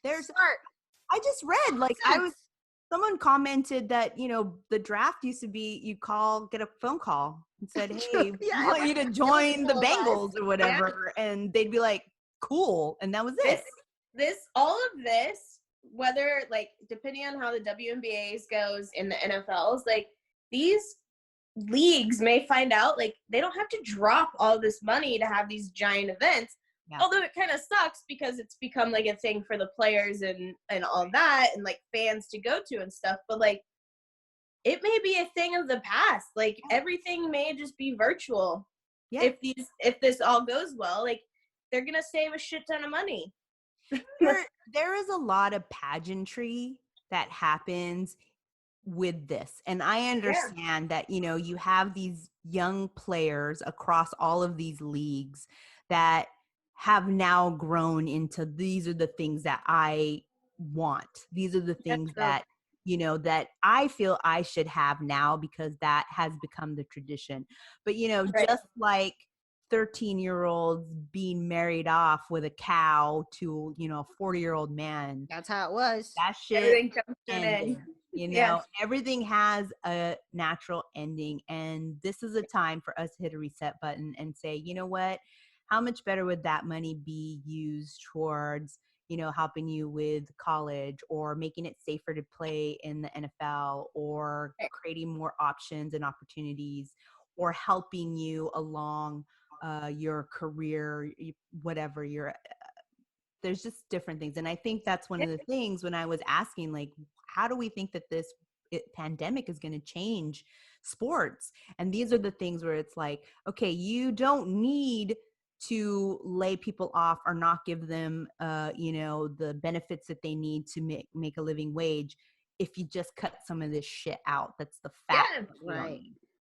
Smart. I just read, someone commented that, the draft used to be, get a phone call and said, hey, we want you to join the Bengals or whatever. Yeah. And they'd be like, cool. And that was it. All of this, whether depending on how the WNBA's goes in the NFLs, these leagues may find out they don't have to drop all this money to have these giant events. Yeah. Although it kind of sucks because it's become a thing for the players and all that and fans to go to and stuff. But it may be a thing of the past. Everything may just be virtual. Yeah. If this all goes well, they're gonna save a shit ton of money. There is a lot of pageantry that happens with this, and I understand that you have these young players across all of these leagues that have now grown into, these are the things that I want. These are the things that, that I feel I should have now because that has become the tradition. But, just like 13-year-olds being married off with a cow to, a 40-year-old man. That's how it was. That shit everything comes to an end. Everything has a natural ending. And this is a time for us to hit a reset button and say, you know what? How much better would that money be used towards, helping you with college or making it safer to play in the NFL or creating more options and opportunities or helping you along your career, whatever there's just different things. And I think that's one of the things when I was asking, how do we think that this pandemic is going to change sports? And these are the things where it's okay, you don't need to lay people off or not give them, the benefits that they need to make a living wage if you just cut some of this shit out. That's the fact. Yeah, right.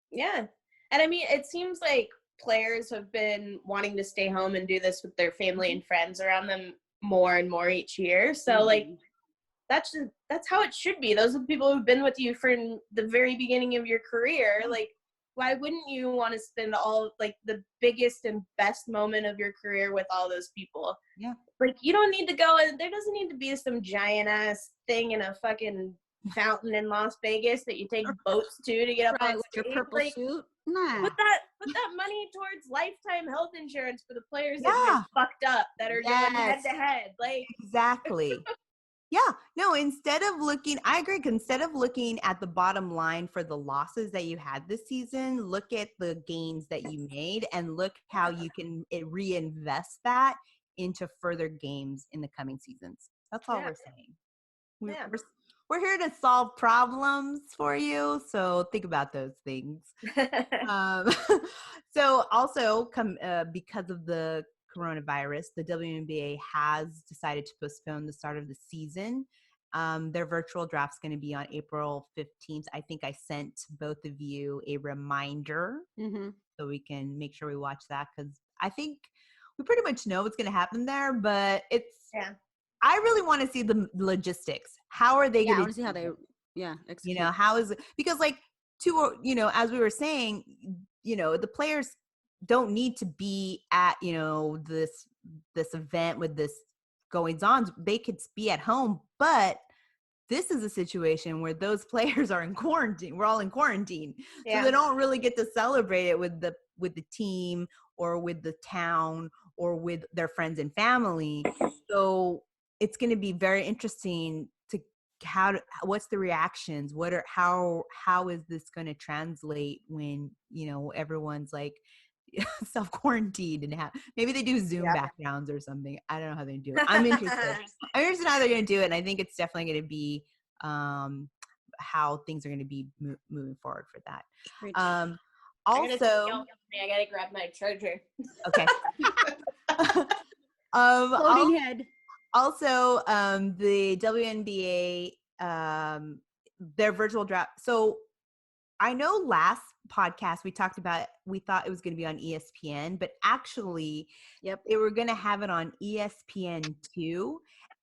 Yeah. And I mean, it seems like players have been wanting to stay home and do this with their family and friends around them more and more each year. So that's how it should be. Those are the people who've been with you from the very beginning of your career. Why wouldn't you want to spend all the biggest and best moment of your career with all those people? Yeah. You don't need to go, and there doesn't need to be some giant ass thing in a fucking fountain in Las Vegas that you take boats to get up on with your purple suit. Nah. Put that money towards lifetime health insurance for the players that get fucked up, that are going head to head. Exactly. Yeah, no, I agree. Instead of looking at the bottom line for the losses that you had this season, look at the gains that you made and look how you can reinvest that into further games in the coming seasons. That's all we're saying. We're here to solve problems for you. So think about those things. So also because of the coronavirus, the WNBA has decided to postpone the start of the season. Their virtual draft's going to be on April 15th. I think I sent both of you a reminder so we can make sure we watch that, because I think we pretty much know what's going to happen there, but I really want to see the logistics. How are they going to? I want to see how they execute. How is it? Because as we were saying, the players don't need to be at this event with this goings on. They could be at home, but this is a situation where those players are in quarantine. We're all in quarantine, so they don't really get to celebrate it with the team or with the town or with their friends and family. So it's going to be very interesting to what's the reactions? How is this going to translate when everyone's self-quarantined and maybe they do Zoom backgrounds or something. I don't know how they do it. I'm interested. I'm interested in how they're going to do it, and I think it's definitely going to be how things are going to be moving forward for that. Also, I gotta grab my charger. Okay. Floating head. Also, the WNBA, their virtual draft. So I know last podcast we thought it was going to be on ESPN, but actually they were going to have it on ESPN2.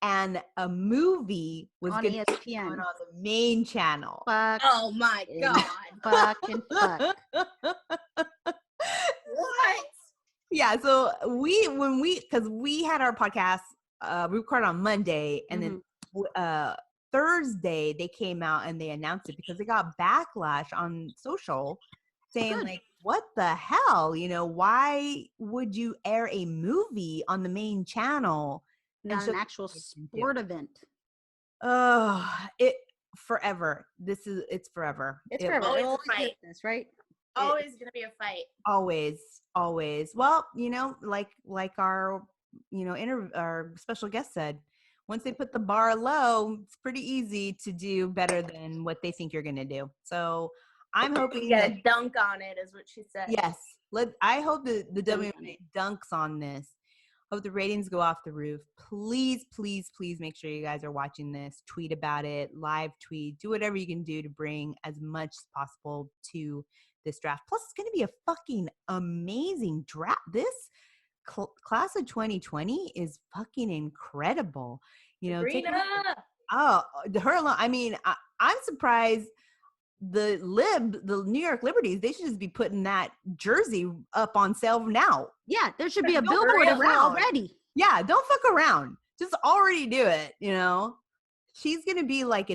and a movie was on going to be ESPN on the main channel. Fuck. Oh my God. Fucking fuck. What? Yeah, so because we had our podcast, we recorded on Monday, and then Thursday they came out and they announced it because they got backlash on social saying like, what the hell? You know, why would you air a movie on the main channel? Not an actual sport event. Oh, it's forever. It's forever. It's forever. Always It'll a fight. this, right? Always gonna be a fight. Always. Well, you know, like our, you know, our special guest said, once they put the bar low, it's pretty easy to do better than what they think you're gonna do. So I'm hoping that dunk on it is what she said. Yes. I hope the WNBA dunks on this. Hope the ratings go off the roof. Please, please, please make sure you guys are watching this. Tweet about it, live tweet, do whatever you can do to bring as much as possible to this draft. Plus, it's going to be a fucking amazing draft. This class of 2020 is fucking incredible. You know, her alone. I mean, I'm surprised. The New York Liberties, they should just be putting that jersey up on sale now. Yeah, there should be a billboard of her already. Yeah, don't fuck around. Just already do it, you know? She's going to be like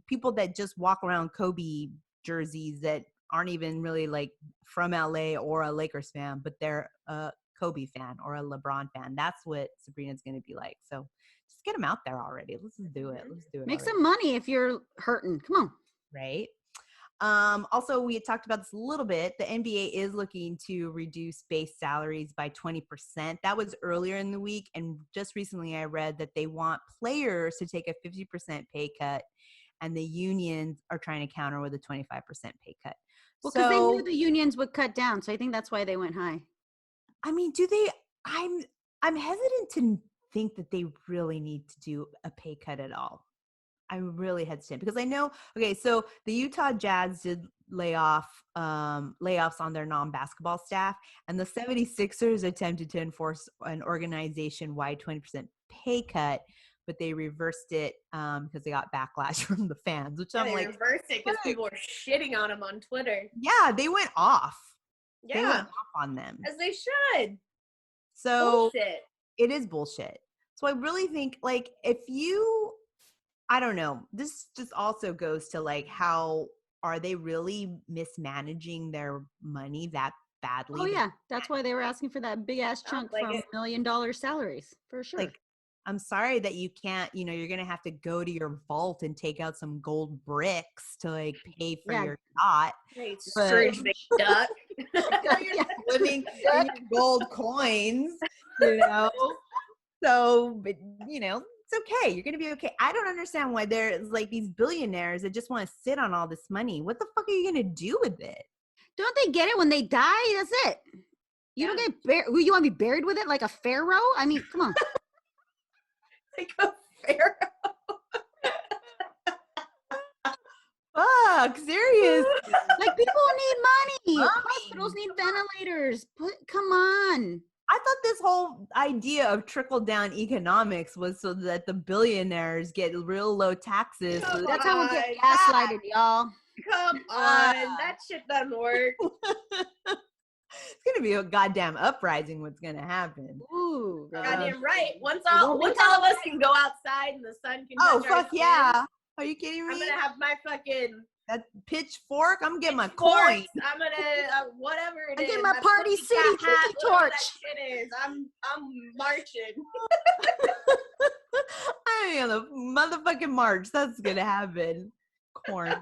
people that just walk around Kobe jerseys that aren't even really like from LA or a Lakers fan, but they're a Kobe fan or a LeBron fan. That's what Sabrina's going to be like. So just get them out there already. Let's just do it. Make some money if you're hurting. Come on. Right. Also, we had talked about this a little bit. The NBA is looking to reduce base salaries by 20%. That was earlier in the week. And just recently I read that they want players to take a 50% pay cut, and the unions are trying to counter with a 25% pay cut. Well, because they knew the unions would cut down. So I think that's why they went high. I mean, do they? I'm hesitant to think that they really need to do a pay cut at all. I'm really hesitant because I know, okay, so the Utah Jazz did layoffs on their non-basketball staff, and the 76ers attempted to enforce an organization-wide 20% pay cut, but they reversed it because they got backlash from the fans, which I'm like. They reversed it because people were shitting on them on Twitter. Yeah, they went off. Yeah. They went off on them. As they should. So bullshit. It is bullshit. So I really think, like, if you, I don't know, this just also goes to, like, how are they really mismanaging their money that badly? Oh, yeah. That's why they were asking for that big-ass chunk from $1 million salaries, for sure. Like, I'm sorry that you can't, you know, you're going to have to go to your vault and take out some gold bricks to, like, pay for your yacht. Hey, Scrooge McDuck. You're living in gold coins, you know? So, but, you know, it's okay. You're going to be okay. I don't understand why there's, like, these billionaires that just want to sit on all this money. What the fuck are you going to do with it? Don't they get it when they die? That's it. You don't get buried. You want to be buried with it like a pharaoh? I mean, come on. Like a pharaoh. Fuck, serious. Like, people need money. Hospitals need ventilators. Come on. I thought this whole idea of trickle-down economics was so that the billionaires get real low taxes. So that's how we get gaslighted, y'all. Come on. That shit doesn't work. It's going to be a goddamn uprising what's going to happen. Ooh. Goddamn right. Once all of us can go outside and the sun can touch our fuck skin, yeah. Are you kidding me? I'm going to have my fucking... That pitchfork, I'm getting my coin. I'm gonna whatever it is. I'm getting my Party City tiki torch. That shit is. I'm marching. I'm on the motherfucking march. That's gonna happen. Corn.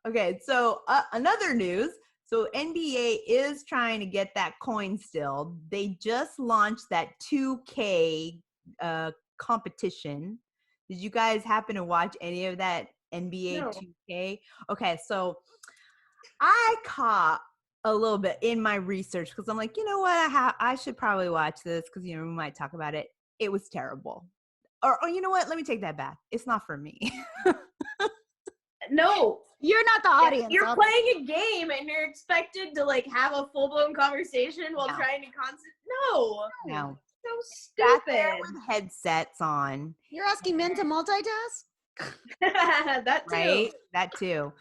Okay. So another news. So NBA is trying to get that coin still. They just launched that 2K competition. Did you guys happen to watch any of that? NBA 2K. Okay, so I caught a little bit in my research because I'm like, you know what, I should probably watch this because, you know, we might talk about it. It was terrible. Or you know what, let me take that back. It's not for me. No, you're not the audience. You're playing a game and you're expected to, like, have a full-blown conversation while trying to No. so sat there stupid. with headsets on. You're asking men to multitask? That too. Right? That too.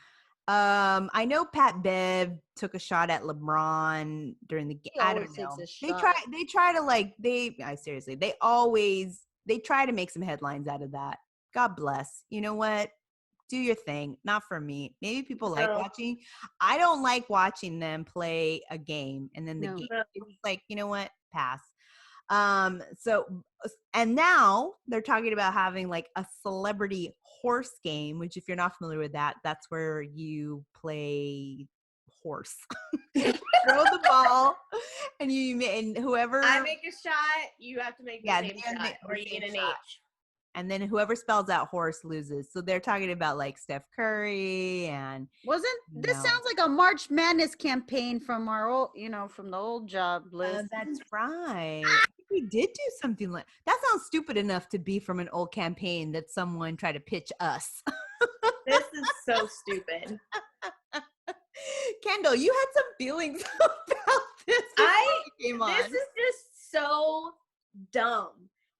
I know Pat Bev took a shot at LeBron during the game. I don't know. They try to like seriously, they try to make some headlines out of that. God bless. You know what? Do your thing. Not for me. Maybe people like watching. I don't like watching them play a game and then the game it's like, you know what? Pass. So and now they're talking about having like a celebrity horse game, which if you're not familiar with that, that's where you play horse. You throw the ball and whoever I make a shot, you have to make the same shot or you get an H. And then whoever spells out horse loses. So they're talking about like Steph Curry and this sounds like a March Madness campaign from our old, from the old job, Liz. That's right. We did do something like that. Sounds stupid enough to be from an old campaign that someone tried to pitch us. This is so stupid. Kendall, you had some feelings about this. This is just so dumb.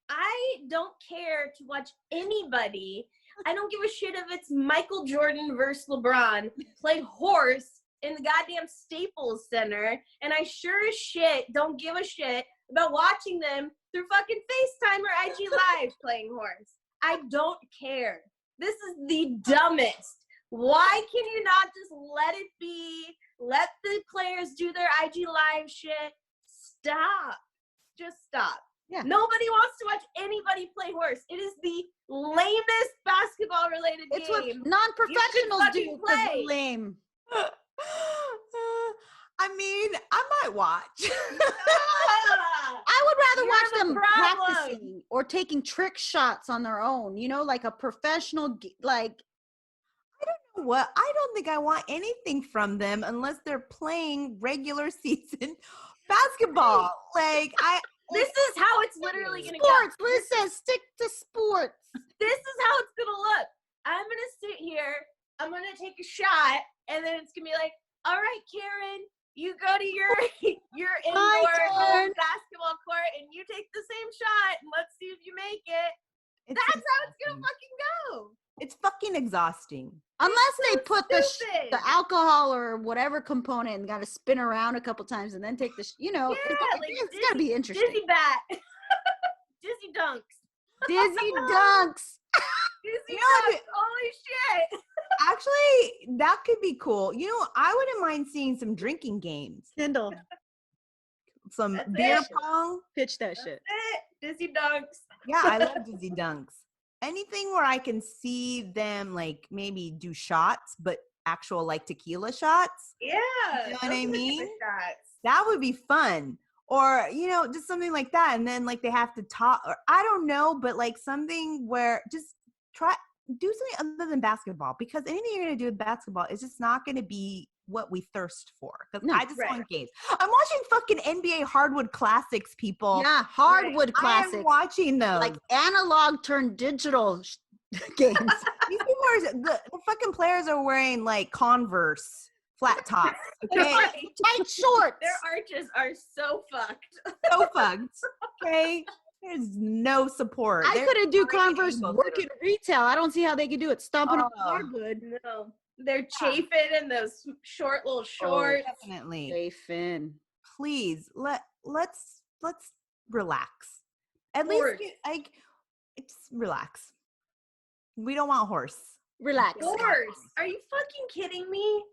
I don't care to watch anybody. I don't give a shit if it's Michael Jordan versus LeBron play horse in the goddamn Staples Center, and I sure as shit don't give a shit about watching them through fucking FaceTime or IG Live playing horse. I don't care. This is the dumbest. Why can you not just let it be? Let the players do their IG Live shit. Stop. Just stop. Yeah. Nobody wants to watch anybody play horse. It is the lamest basketball-related game. It's what non-professionals do. Play. Lame. I mean, I might watch. I would rather watch them practicing or taking trick shots on their own. Like a professional, like. I don't know what. I don't think I want anything from them unless they're playing regular season basketball. This is how it's literally going to go. Sports. Liz says stick to sports. This is how it's going to look. I'm going to sit here. I'm going to take a shot. And then it's going to be like, all right, Karen, you go to your indoor basketball court and you take the same shot. And let's see if you make it. That's how it's going to fucking go. It's fucking exhausting. Unless they put the alcohol or whatever component and got to spin around a couple times and then take the, it's got to be interesting. Dizzy bat. Dizzy dunks. Dizzy dunks. Dizzy dunks. Holy shit. Actually, that could be cool. I wouldn't mind seeing some drinking games. Kendall. Some beer pong. Pitch that shit. Dizzy dunks. Yeah, I love dizzy dunks. Anything where I can see them like maybe do shots, but actual like tequila shots. Yeah. You know what I mean? That would be fun. Or, just something like that. And then like they have to talk, or I don't know, but like something where just do something other than basketball, because anything you're going to do with basketball is just not going to be what we thirst for. Because I just want games. I'm watching fucking NBA hardwood classics, people. Yeah, hardwood classics. I'm watching those. Like analog turned digital games. These people the fucking players are wearing like Converse flat tops. Okay? Tight shorts. Their arches are so fucked. So fucked. Okay? There's no support. I couldn't do Converse working retail. I don't see how they could do it stomping on hardwood. No. They're chafing in those short little shorts. Definitely. Chafing. Please, let's relax. At least just relax. We don't want horse. Relax. Horse. Are you fucking kidding me?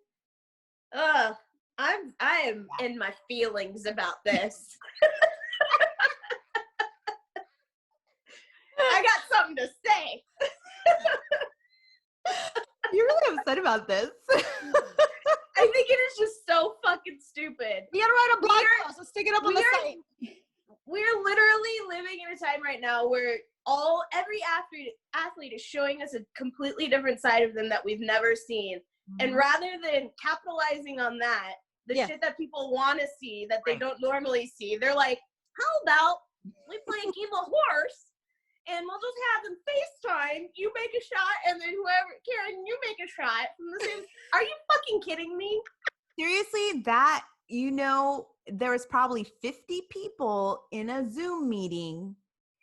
I am in my feelings about this. I got something to say. You're really upset about this. I think it is just so fucking stupid. We gotta write a blog post. Let's stick it up on the site. We're literally living in a time right now where every athlete is showing us a completely different side of them that we've never seen. Mm-hmm. And rather than capitalizing on that, the shit that people want to see that they don't normally see, they're like, how about we play a game of horse? And we'll just have them FaceTime. You make a shot, and then Karen, you make a shot from the same. Are you fucking kidding me? Seriously, that there was probably 50 people in a Zoom meeting.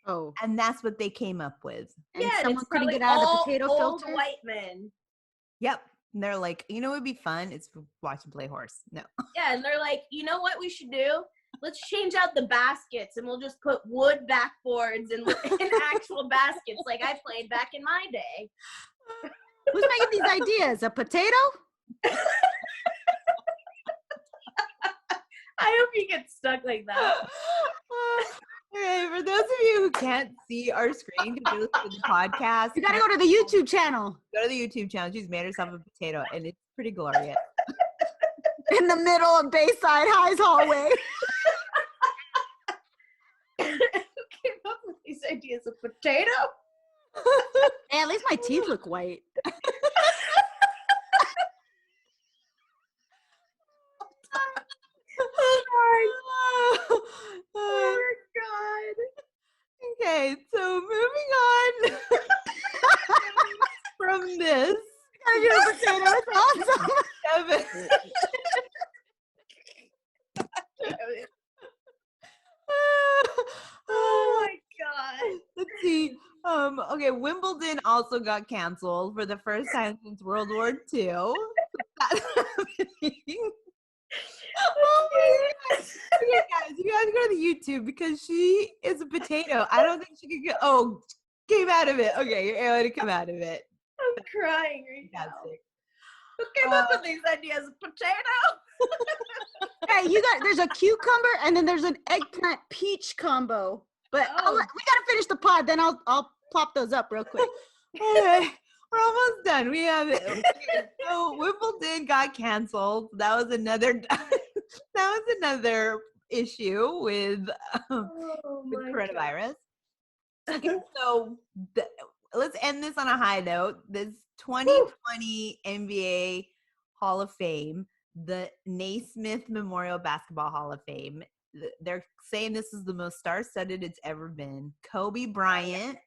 Oh. And that's what they came up with. And yeah, someone it's couldn't probably get out of the all potato old filter. white men. Yep. And they're like, what would be fun? It's watching play horse. No. Yeah, and they're like, you know what we should do? Let's change out the baskets and we'll just put wood backboards and actual baskets like I played back in my day. Who's making these ideas? A potato? I hope you get stuck like that. Okay, for those of you who can't see our screen because you listen to the podcast, You gotta go to the YouTube channel. Go to the YouTube channel. She's made herself a potato, and it's pretty glorious. In the middle of Bayside High's hallway. Who came up with these ideas? A potato? Hey, at least my teeth look white. Oh my god. Okay, so moving on from this. Gotta do a potato. It's awesome. Kevin. Oh my god. Let's see. Okay, Wimbledon also got canceled for the first time since World War II. That's happening. Oh my gosh. Okay, guys, you guys go to the YouTube because she is a potato. I don't think she could get. Oh, came out of it. Okay, you're able to come out of it. I'm crying right now. Fantastic. Who came up with these ideas? A potato? Hey, there's a cucumber and then there's an eggplant peach combo. But we gotta finish the pod, then I'll plop those up real quick. Okay, we're almost done. We have it. Okay, so Wimbledon got canceled. That was another. That was another issue with the coronavirus. Okay, so let's end this on a high note. This 2020 NBA Hall of Fame, the Naismith Memorial Basketball Hall of Fame. They're saying this is the most star-studded it's ever been. Kobe Bryant,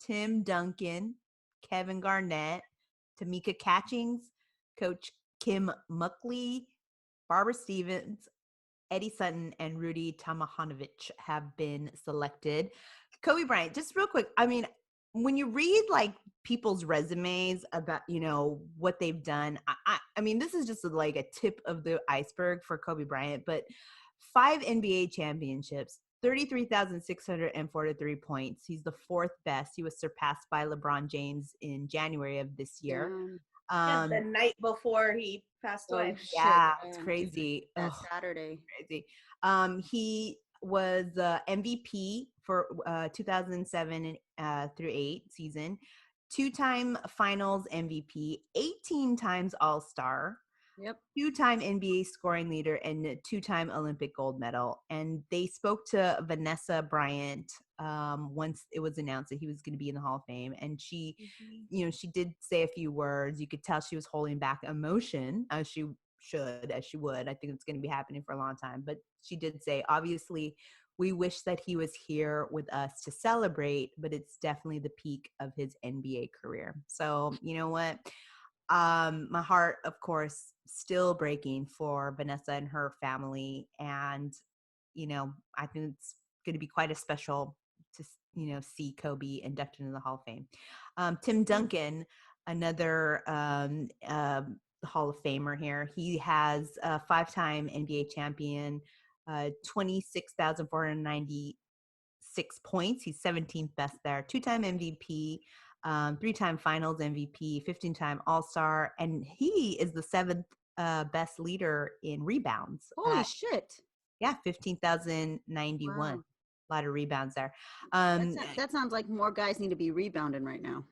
Tim Duncan, Kevin Garnett, Tamika Catchings, Coach Kim Muckley, Barbara Stevens, Eddie Sutton, and Rudy Tomjanovich have been selected. Kobe Bryant, just real quick. I mean, when you read like people's resumes about, what they've done, I mean, this is just like a tip of the iceberg for Kobe Bryant, but 5 NBA championships, 33,643 points. He's the 4th best. He was surpassed by LeBron James in January of this year. The night before he passed away. Yeah, it's crazy. That Saturday. Crazy. He was MVP for 2007 through 8 season, 2-time Finals MVP, 18 times All-Star. Yep. 2-time NBA scoring leader and 2-time Olympic gold medal. And they spoke to Vanessa Bryant once it was announced that he was going to be in the Hall of Fame. And she, she did say a few words. You could tell she was holding back emotion, as she would. I think it's going to be happening for a long time. But she did say, obviously, we wish that he was here with us to celebrate, but it's definitely the peak of his NBA career. So, you know what? My heart, of course, still breaking for Vanessa and her family. And, I think it's going to be quite a special to, see Kobe inducted into the Hall of Fame. Tim Duncan, another Hall of Famer here. He has a 5-time NBA champion, 26,496 points. He's 17th best there. 2-time MVP. 3-time Finals MVP, 15-time All-Star, and he is the 7th best leader in rebounds. Holy shit! Yeah, 15,091. Wow. A lot of rebounds there. That sounds like more guys need to be rebounding right now.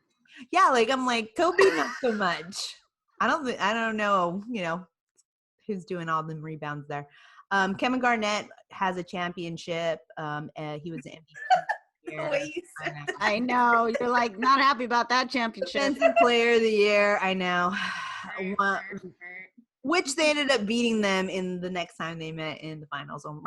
Yeah, I'm like Kobe, not so much. I don't know. Who's doing all the rebounds there? Kevin Garnett has a championship. He was the MVP. I know. You're like not happy about that championship. Defensive player of the year. I know. which they ended up beating them in the next time they met in the finals. And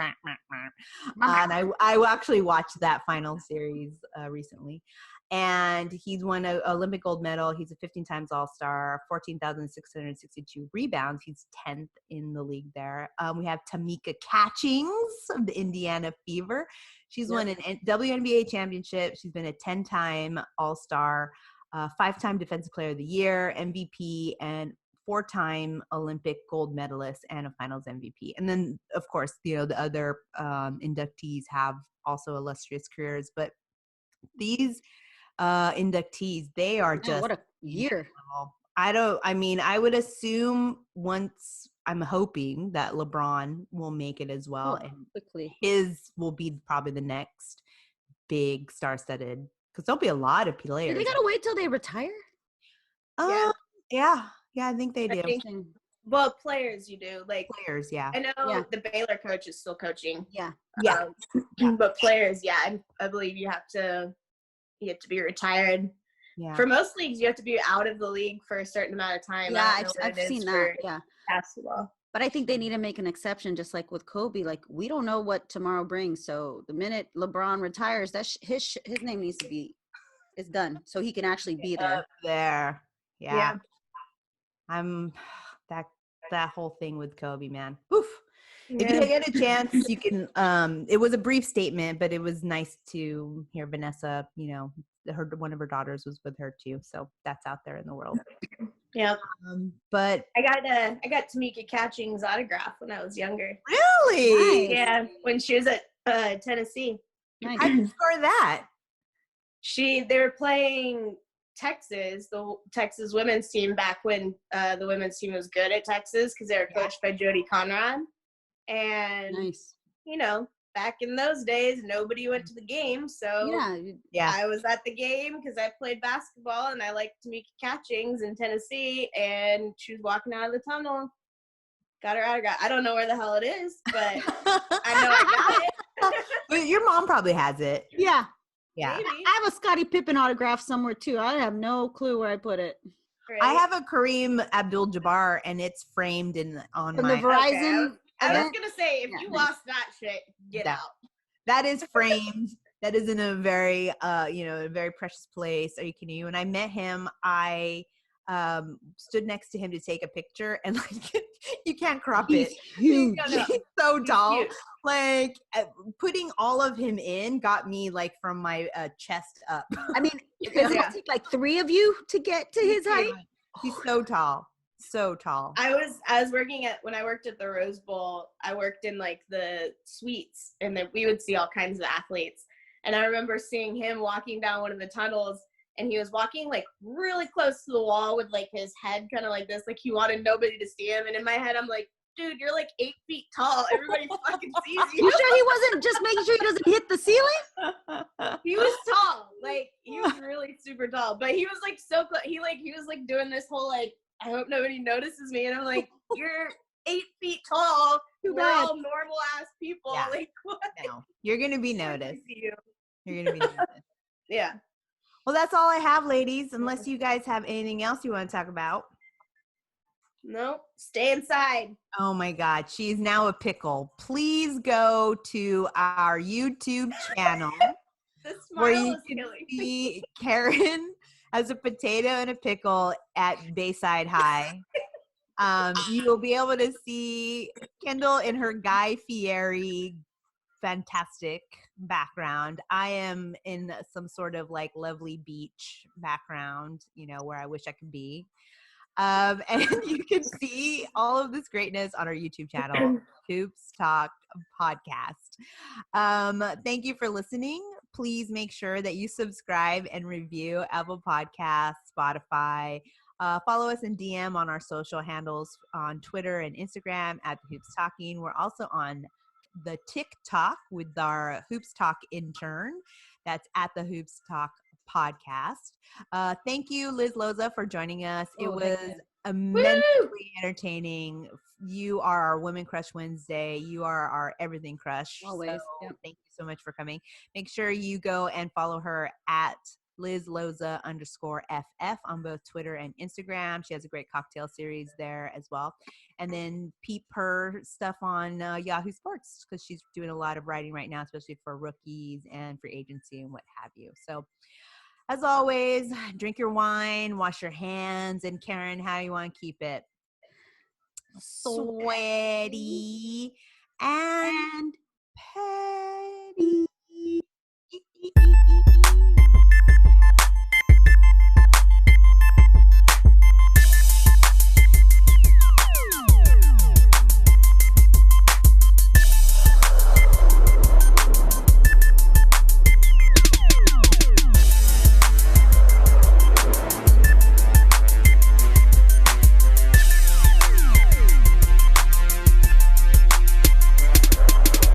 I actually watched that final series recently. And he's won an Olympic gold medal. He's a 15 times All-Star, 14,662 rebounds. He's 10th in the league there. We have Tamika Catchings of the Indiana Fever. She's won an WNBA championship. She's been a 10-time All-Star, 5-time Defensive Player of the Year, MVP, and 4-time Olympic gold medalist and a finals MVP. And then, of course, the other inductees have also illustrious careers. But these inductees, they are just what a year. I would assume I'm hoping that LeBron will make it as well. And quickly. His will be probably the next big star-studded, because there'll be a lot of players. Do they gotta wait till they retire? Yeah, I think they do. Well, players you do. Like players, yeah. I know the Baylor coach is still coaching. Yeah. But players, I believe you have to be retired. Yeah. For most leagues, you have to be out of the league for a certain amount of time. Yeah, I've seen that. Yeah. Basketball. But I think they need to make an exception, just like with Kobe. Like, we don't know what tomorrow brings. So the minute LeBron retires, his name needs to be, it's done. So he can actually be there. There. Yeah. I'm that whole thing with Kobe, man. Oof. If you get a chance, you can. It was a brief statement, but it was nice to hear Vanessa. One of her daughters was with her too, so that's out there in the world. Yeah. But I got Tamika Catchings' autograph when I was younger. Really? Nice. Yeah, when she was at Tennessee. Nice. How did you score that? They were playing Texas, the Texas women's team, back when the women's team was good at Texas, because they were coached by Jody Conrad. And nice. Back in those days, nobody went to the game, so I was at the game because I played basketball and I liked Tamika Catchings in Tennessee, and she was walking out of the tunnel. Got her autograph. I don't know where the hell it is, but I know I got it. But your mom probably has it. Yeah. Yeah. Maybe. I have a Scottie Pippen autograph somewhere too. I have no clue where I put it. Right. I have a Kareem Abdul-Jabbar, and it's framed on From my the Verizon. I was gonna say, if you lost that shit, get out. That is framed. That is in a very a very precious place. Are you kidding me? When I met him, I stood next to him to take a picture, and you can't crop it. Huge. He's so tall. Huge. Putting all of him in got me from my chest up. I mean, does it take 3 of you to get to his height? He's so tall. So tall. I was working when I worked at the Rose Bowl, I worked in the suites, and then we would see all kinds of athletes. And I remember seeing him walking down one of the tunnels, and he was walking really close to the wall with his head kind of like this, he wanted nobody to see him. And in my head, I'm like, dude, you're 8 feet tall. Everybody fucking sees you. You sure he wasn't just making sure he doesn't hit the ceiling? He was tall. He was really super tall. But he was so close. He was doing this whole I hope nobody notices me. And I'm like, you're 8 feet tall. We're all normal ass people. Yeah. What? No, you're going to be noticed. You're going to be noticed. Yeah. Well, that's all I have, ladies, unless you guys have anything else you want to talk about. Nope. Stay inside. Oh, my God. She is now a pickle. Please go to our YouTube channel where you can see Karen as a potato and a pickle at Bayside High. You will be able to see Kendall in her Guy Fieri fantastic background. I am in some sort of lovely beach background, where I wish I could be. And you can see all of this greatness on our YouTube channel, Hoops Talk Podcast. Thank you for listening. Please make sure that you subscribe and review Apple Podcasts, Spotify. Follow us and DM on our social handles on Twitter and Instagram at The Hoops Talking. We're also on the TikTok with our Hoops Talk intern. That's at The Hoops Talk Podcast. Thank you, Liz Loza, for joining us. It was immensely entertaining. You are our Women Crush Wednesday. You are our everything crush. Always. So Thank you so much for coming. Make sure you go and follow her at Liz Loza _FF on both Twitter and Instagram. She has a great cocktail series there as well. And then peep her stuff on Yahoo Sports, because she's doing a lot of writing right now, especially for rookies and free agency and what have you. So as always, drink your wine, wash your hands, and Karen, how you want to keep it? Sweaty and